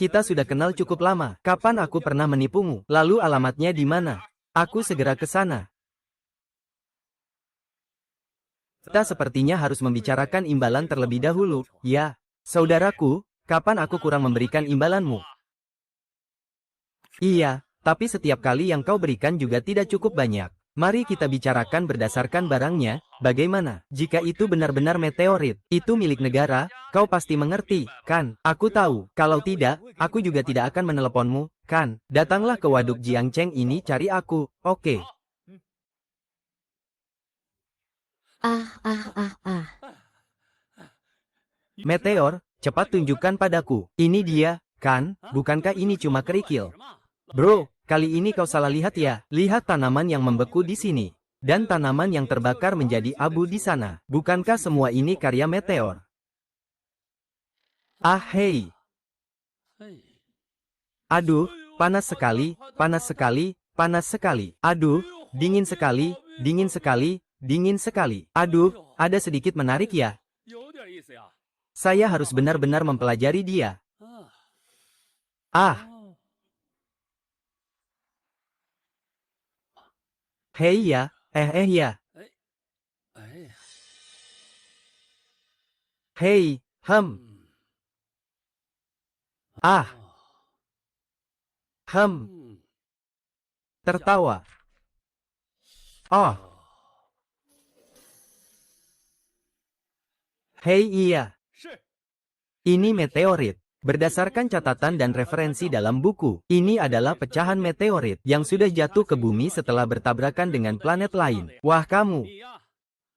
Kita sudah kenal cukup lama. Kapan aku pernah menipumu? Lalu alamatnya di mana? Aku segera ke sana. Kita sepertinya harus membicarakan imbalan terlebih dahulu. Ya, saudaraku, kapan aku kurang memberikan imbalanmu? Iya, tapi setiap kali yang kau berikan juga tidak cukup banyak. Mari kita bicarakan berdasarkan barangnya, bagaimana? Jika itu benar-benar meteorit, itu milik negara, kau pasti mengerti, kan? Aku tahu, kalau tidak, aku juga tidak akan meneleponmu, kan? Datanglah ke waduk Jiangcheng ini cari aku, oke? Meteor, cepat tunjukkan padaku. Ini dia, kan? Bukankah ini cuma kerikil? Bro, kali ini kau salah lihat ya. Lihat tanaman yang membeku di sini. Dan tanaman yang terbakar menjadi abu di sana. Bukankah semua ini karya meteor? Ah hei. Aduh, panas sekali, panas sekali, panas sekali. Aduh, dingin sekali, dingin sekali, dingin sekali. Aduh, ada sedikit menarik ya. Saya harus benar-benar mempelajari dia. Ah. Hei ya, ya. Hei, Ah. Tertawa. Oh. Hei iya. Ini meteorit. Berdasarkan catatan dan referensi dalam buku, ini adalah pecahan meteorit yang sudah jatuh ke bumi setelah bertabrakan dengan planet lain. Wah, kamu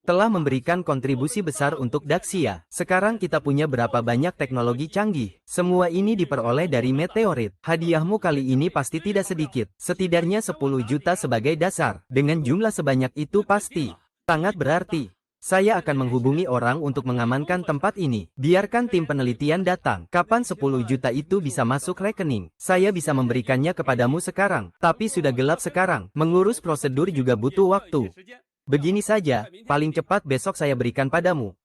telah memberikan kontribusi besar untuk Daxia. Sekarang kita punya berapa banyak teknologi canggih. Semua ini diperoleh dari meteorit. Hadiahmu kali ini pasti tidak sedikit. Setidaknya 10 juta sebagai dasar. Dengan jumlah sebanyak itu pasti sangat berarti. Saya akan menghubungi orang untuk mengamankan tempat ini. Biarkan tim penelitian datang. Kapan 10 juta itu bisa masuk rekening? Saya bisa memberikannya kepadamu sekarang. Tapi sudah gelap sekarang. Mengurus prosedur juga butuh waktu. Begini saja, paling cepat besok saya berikan padamu.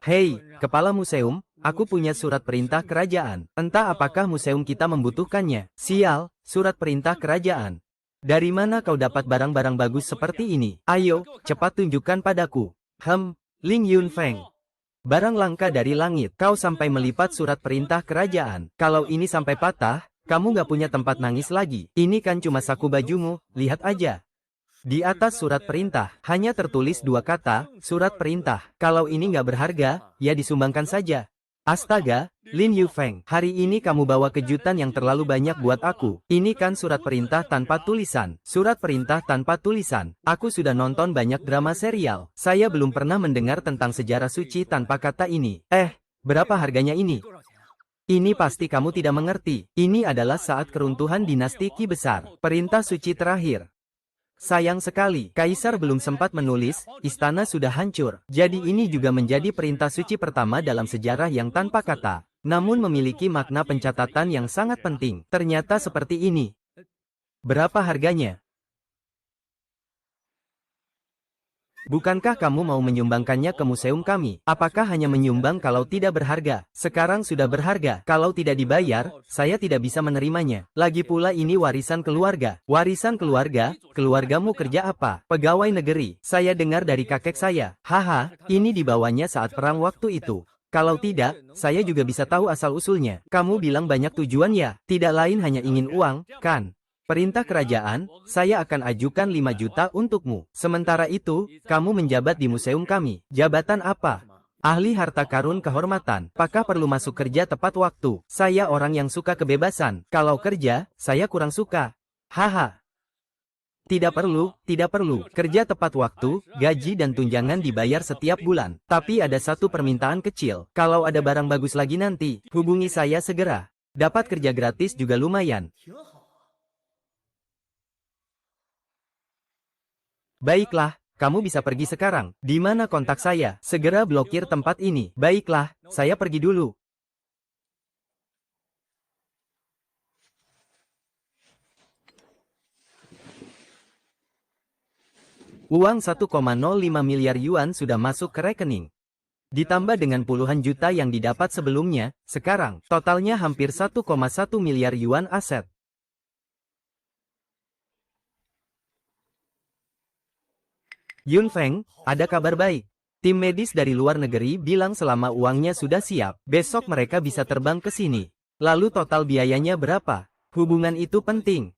Hei, kepala museum, aku punya surat perintah kerajaan. Entah apakah museum kita membutuhkannya. Sial, surat perintah kerajaan. Dari mana kau dapat barang-barang bagus seperti ini? Ayo, cepat tunjukkan padaku. Ling Yunfeng. Barang langka dari langit. Kau sampai melipat surat perintah kerajaan. Kalau ini sampai patah, kamu gak punya tempat nangis lagi. Ini kan cuma saku bajumu, lihat aja. Di atas surat perintah, hanya tertulis 2 kata, surat perintah. Kalau ini gak berharga, ya disumbangkan saja. Astaga, Lin Yufeng, hari ini kamu bawa kejutan yang terlalu banyak buat aku. Ini kan surat perintah tanpa tulisan. Surat perintah tanpa tulisan. Aku sudah nonton banyak drama serial. Saya belum pernah mendengar tentang sejarah suci tanpa kata ini. Berapa harganya ini? Ini pasti kamu tidak mengerti. Ini adalah saat keruntuhan dinasti Qi besar. Perintah suci terakhir. Sayang sekali, Kaisar belum sempat menulis, istana sudah hancur. Jadi ini juga menjadi perintah suci pertama dalam sejarah yang tanpa kata. Namun memiliki makna pencatatan yang sangat penting. Ternyata seperti ini. Berapa harganya? Bukankah kamu mau menyumbangkannya ke museum kami? Apakah hanya menyumbang kalau tidak berharga? Sekarang sudah berharga. Kalau tidak dibayar, saya tidak bisa menerimanya. Lagi pula ini warisan keluarga. Warisan keluarga? Keluargamu kerja apa? Pegawai negeri. Saya dengar dari kakek saya. Haha, ini dibawanya saat perang waktu itu. Kalau tidak, saya juga bisa tahu asal-usulnya. Kamu bilang banyak tujuan ya? Tidak lain hanya ingin uang, kan? Perintah kerajaan, saya akan ajukan 5 juta untukmu. Sementara itu, kamu menjabat di museum kami. Jabatan apa? Ahli harta karun kehormatan, apakah perlu masuk kerja tepat waktu? Saya orang yang suka kebebasan. Kalau kerja, saya kurang suka. Haha. Tidak perlu, tidak perlu. Kerja tepat waktu, gaji dan tunjangan dibayar setiap bulan. Tapi ada satu permintaan kecil. Kalau ada barang bagus lagi nanti, hubungi saya segera. Dapat kerja gratis juga lumayan. Baiklah, kamu bisa pergi sekarang. Di mana kontak saya? Segera blokir tempat ini. Baiklah, saya pergi dulu. Uang 1,05 miliar yuan sudah masuk ke rekening. Ditambah dengan puluhan juta yang didapat sebelumnya, sekarang, totalnya hampir 1,1 miliar yuan aset. Yun Feng, ada kabar baik. Tim medis dari luar negeri bilang selama uangnya sudah siap, besok mereka bisa terbang ke sini. Lalu total biayanya berapa? Hubungan itu penting.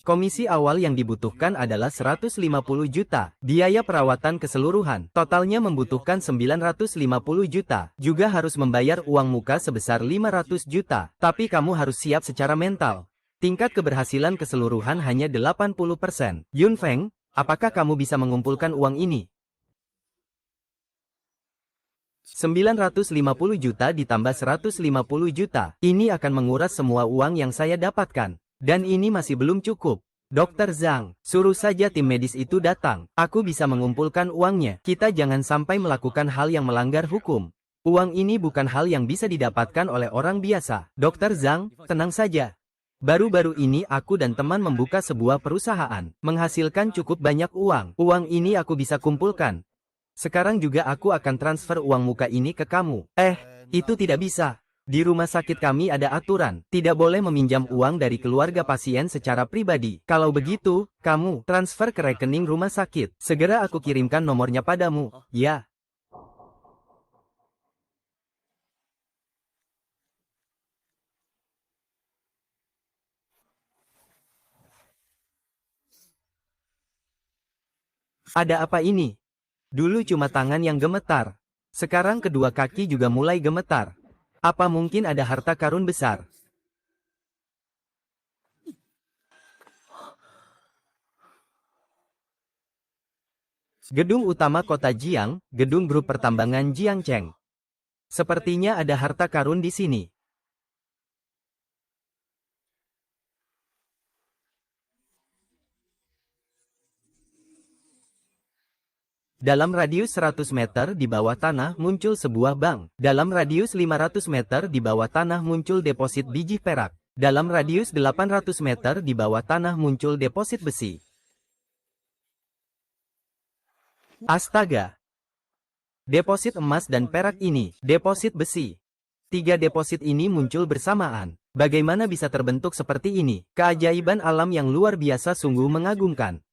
Komisi awal yang dibutuhkan adalah 150 juta. Biaya perawatan keseluruhan, totalnya membutuhkan 950 juta. Juga harus membayar uang muka sebesar 500 juta. Tapi kamu harus siap secara mental. Tingkat keberhasilan keseluruhan hanya 80%. Yun Feng, apakah kamu bisa mengumpulkan uang ini? 950 juta ditambah 150 juta. Ini akan menguras semua uang yang saya dapatkan. Dan ini masih belum cukup. Dokter Zhang, suruh saja tim medis itu datang. Aku bisa mengumpulkan uangnya. Kita jangan sampai melakukan hal yang melanggar hukum. Uang ini bukan hal yang bisa didapatkan oleh orang biasa. Dokter Zhang, tenang saja. Baru-baru ini aku dan teman membuka sebuah perusahaan. Menghasilkan cukup banyak uang. Uang ini aku bisa kumpulkan. Sekarang juga aku akan transfer uang muka ini ke kamu. Itu tidak bisa. Di rumah sakit kami ada aturan, tidak boleh meminjam uang dari keluarga pasien secara pribadi. Kalau begitu, kamu transfer ke rekening rumah sakit. Segera aku kirimkan nomornya padamu. Ya. Ada apa ini? Dulu cuma tangan yang gemetar. Sekarang kedua kaki juga mulai gemetar. Apa mungkin ada harta karun besar? Gedung utama kota Jiang, gedung grup pertambangan Jiangcheng. Sepertinya ada harta karun di sini. Dalam radius 100 meter di bawah tanah muncul sebuah bank. Dalam radius 500 meter di bawah tanah muncul deposit biji perak. Dalam radius 800 meter di bawah tanah muncul deposit besi. Astaga! Deposit emas dan perak ini, deposit besi. 3 deposit ini muncul bersamaan. Bagaimana bisa terbentuk seperti ini? Keajaiban alam yang luar biasa sungguh mengagumkan.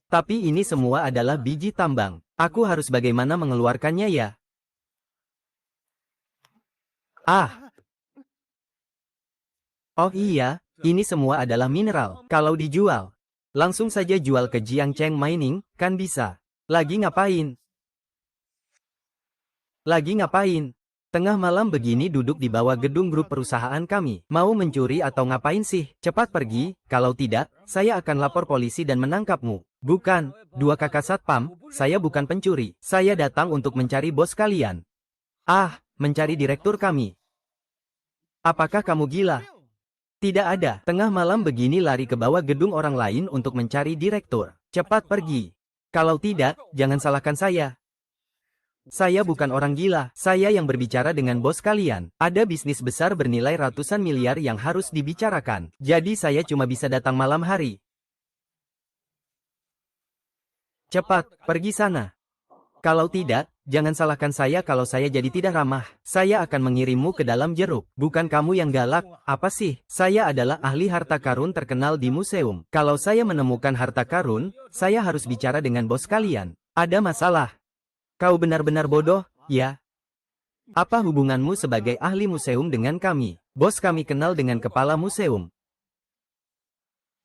Tapi ini semua adalah biji tambang. Aku harus bagaimana mengeluarkannya ya? Oh iya, ini semua adalah mineral. Kalau dijual, langsung saja jual ke Jiangcheng Mining, kan bisa. Lagi ngapain? Tengah malam begini duduk di bawah gedung grup perusahaan kami. Mau mencuri atau ngapain sih? Cepat pergi, kalau tidak, saya akan lapor polisi dan menangkapmu. Bukan, 2 kakak satpam, saya bukan pencuri. Saya datang untuk mencari bos kalian. Mencari direktur kami. Apakah kamu gila? Tidak ada. Tengah malam begini lari ke bawah gedung orang lain untuk mencari direktur. Cepat pergi. Kalau tidak, jangan salahkan saya. Saya bukan orang gila. Saya yang berbicara dengan bos kalian. Ada bisnis besar bernilai ratusan miliar yang harus dibicarakan. Jadi saya cuma bisa datang malam hari. Cepat, pergi sana. Kalau tidak, jangan salahkan saya kalau saya jadi tidak ramah. Saya akan mengirimmu ke dalam jeruk. Bukan kamu yang galak, apa sih? Saya adalah ahli harta karun terkenal di museum. Kalau saya menemukan harta karun, saya harus bicara dengan bos kalian. Ada masalah. Kau benar-benar bodoh, ya? Apa hubunganmu sebagai ahli museum dengan kami? Bos kami kenal dengan kepala museum.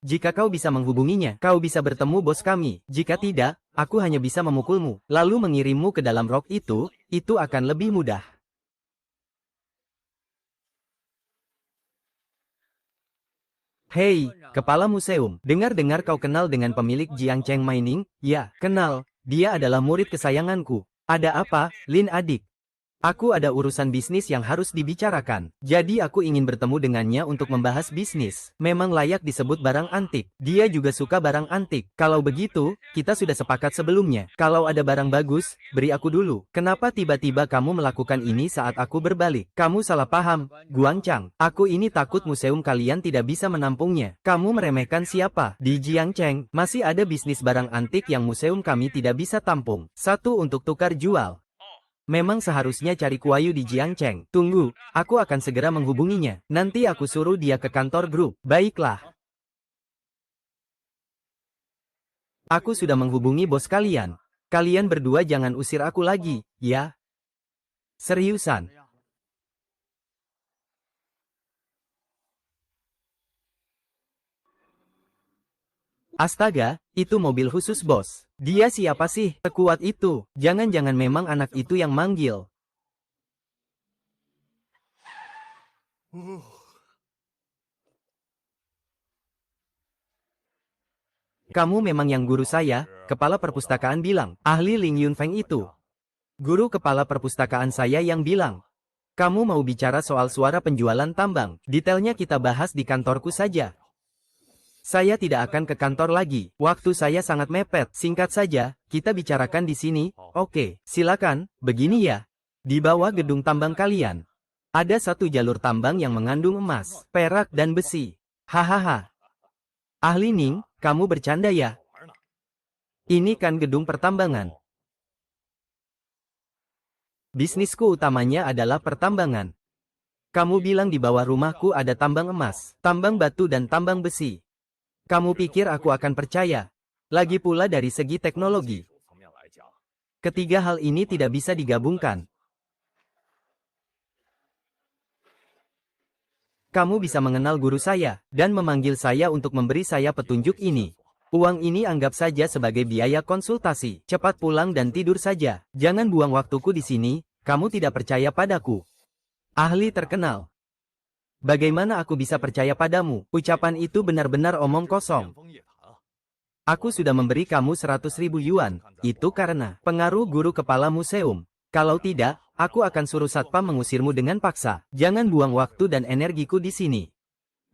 Jika kau bisa menghubunginya, kau bisa bertemu bos kami. Jika tidak, aku hanya bisa memukulmu, lalu mengirimmu ke dalam rok itu akan lebih mudah. Hei, kepala museum, dengar-dengar kau kenal dengan pemilik Jiangcheng Mining? Ya, kenal. Dia adalah murid kesayanganku. Ada apa, Lin adik? Aku ada urusan bisnis yang harus dibicarakan. Jadi aku ingin bertemu dengannya untuk membahas bisnis. Memang layak disebut barang antik. Dia juga suka barang antik. Kalau begitu, kita sudah sepakat sebelumnya. Kalau ada barang bagus, beri aku dulu. Kenapa tiba-tiba kamu melakukan ini saat aku berbalik? Kamu salah paham, Guangchang. Aku ini takut museum kalian tidak bisa menampungnya. Kamu meremehkan siapa? Di Jiangcheng, masih ada bisnis barang antik yang museum kami tidak bisa tampung. Satu untuk tukar jual. Memang seharusnya cari Kuayu di Jiangcheng. Tunggu, aku akan segera menghubunginya. Nanti aku suruh dia ke kantor grup. Baiklah. Aku sudah menghubungi bos kalian. Kalian berdua jangan usir aku lagi, ya? Seriusan. Astaga, itu mobil khusus bos. Dia siapa sih? Sekuat itu. Jangan-jangan memang anak itu yang manggil. Kamu memang yang guru saya, kepala perpustakaan bilang. Ahli Ling Yunfeng itu. Guru kepala perpustakaan saya yang bilang. Kamu mau bicara soal suara penjualan tambang. Detailnya kita bahas di kantorku saja. Saya tidak akan ke kantor lagi. Waktu saya sangat mepet. Singkat saja, kita bicarakan di sini. Oke, silakan. Begini ya. Di bawah gedung tambang kalian, ada satu jalur tambang yang mengandung emas, perak, dan besi. Hahaha. Ahli Ning, kamu bercanda ya? Ini kan gedung pertambangan. Bisnisku utamanya adalah pertambangan. Kamu bilang di bawah rumahku ada tambang emas, tambang batu, dan tambang besi. Kamu pikir aku akan percaya? Lagi pula dari segi teknologi. Ketiga hal ini tidak bisa digabungkan. Kamu bisa mengenal guru saya, dan memanggil saya untuk memberi saya petunjuk ini. Uang ini anggap saja sebagai biaya konsultasi. Cepat pulang dan tidur saja. Jangan buang waktuku di sini, kamu tidak percaya padaku. Ahli terkenal. Bagaimana aku bisa percaya padamu? Ucapan itu benar-benar omong kosong. Aku sudah memberi kamu 100.000 yuan. Itu karena pengaruh guru kepala museum. Kalau tidak, aku akan suruh satpam mengusirmu dengan paksa. Jangan buang waktu dan energiku di sini.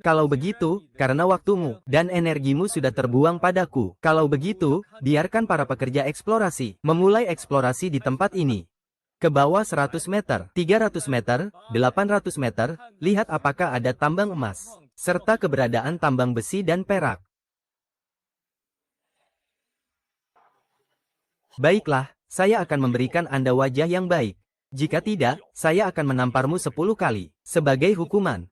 Kalau begitu, karena waktumu dan energimu sudah terbuang padaku. Kalau begitu, biarkan para pekerja eksplorasi memulai eksplorasi di tempat ini. Ke bawah 100 meter, 300 meter, 800 meter, lihat apakah ada tambang emas, serta keberadaan tambang besi dan perak. Baiklah, saya akan memberikan Anda wajah yang baik. Jika tidak, saya akan menamparmu 10 kali, sebagai hukuman.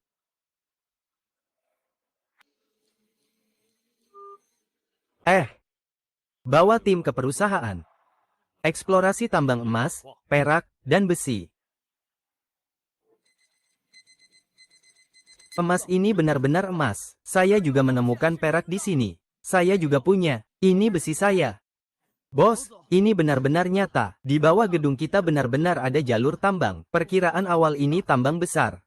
Bawa tim ke perusahaan. Eksplorasi tambang emas, perak, dan besi. Emas ini benar-benar emas. Saya juga menemukan perak di sini. Saya juga punya. Ini besi saya. Bos, ini benar-benar nyata. Di bawah gedung kita benar-benar ada jalur tambang. Perkiraan awal ini tambang besar.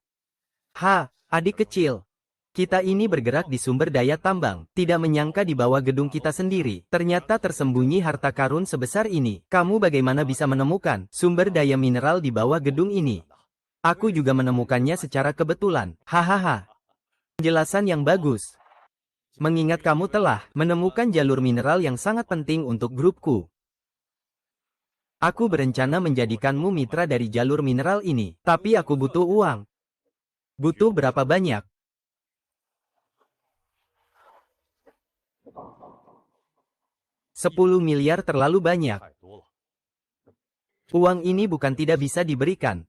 Adik kecil. Kita ini bergerak di sumber daya tambang, tidak menyangka di bawah gedung kita sendiri, ternyata tersembunyi harta karun sebesar ini. Kamu bagaimana bisa menemukan sumber daya mineral di bawah gedung ini? Aku juga menemukannya secara kebetulan. Hahaha. Penjelasan yang bagus. Mengingat kamu telah menemukan jalur mineral yang sangat penting untuk grupku. Aku berencana menjadikanmu mitra dari jalur mineral ini, tapi aku butuh uang. Butuh berapa banyak? 10 miliar terlalu banyak. Uang ini bukan tidak bisa diberikan,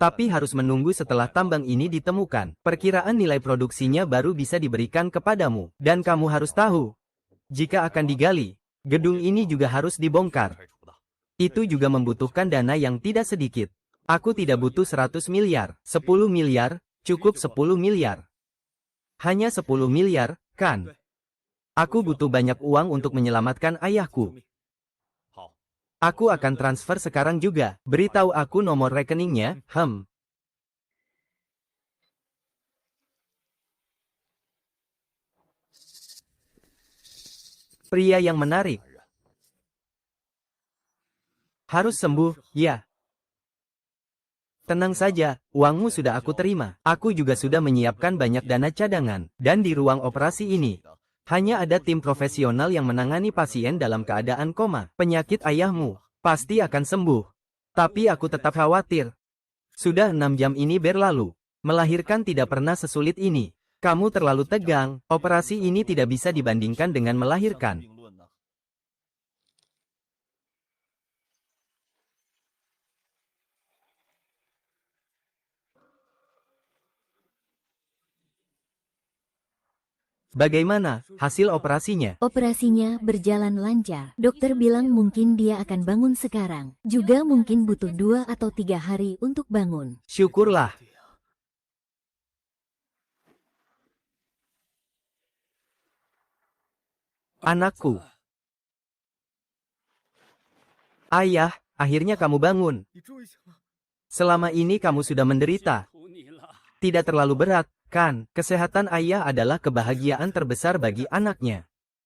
tapi harus menunggu setelah tambang ini ditemukan. Perkiraan nilai produksinya baru bisa diberikan kepadamu. Dan kamu harus tahu, jika akan digali, gedung ini juga harus dibongkar. Itu juga membutuhkan dana yang tidak sedikit. Aku tidak butuh 100 miliar. 10 miliar, cukup 10 miliar. Hanya 10 miliar, kan? Aku butuh banyak uang untuk menyelamatkan ayahku. Aku akan transfer sekarang juga. Beritahu aku nomor rekeningnya, Pria yang menarik. Harus sembuh, ya. Tenang saja, uangmu sudah aku terima. Aku juga sudah menyiapkan banyak dana cadangan. Dan di ruang operasi ini, hanya ada tim profesional yang menangani pasien dalam keadaan koma. Penyakit ayahmu pasti akan sembuh. Tapi aku tetap khawatir. Sudah 6 jam ini berlalu. Melahirkan tidak pernah sesulit ini. Kamu terlalu tegang. Operasi ini tidak bisa dibandingkan dengan melahirkan. Bagaimana hasil operasinya? Operasinya berjalan lancar. Dokter bilang mungkin dia akan bangun sekarang. Juga mungkin butuh 2 atau 3 hari untuk bangun. Syukurlah. Anakku. Ayah, akhirnya kamu bangun. Selama ini kamu sudah menderita. Tidak terlalu berat, kan? Kesehatan ayah adalah kebahagiaan terbesar bagi anaknya.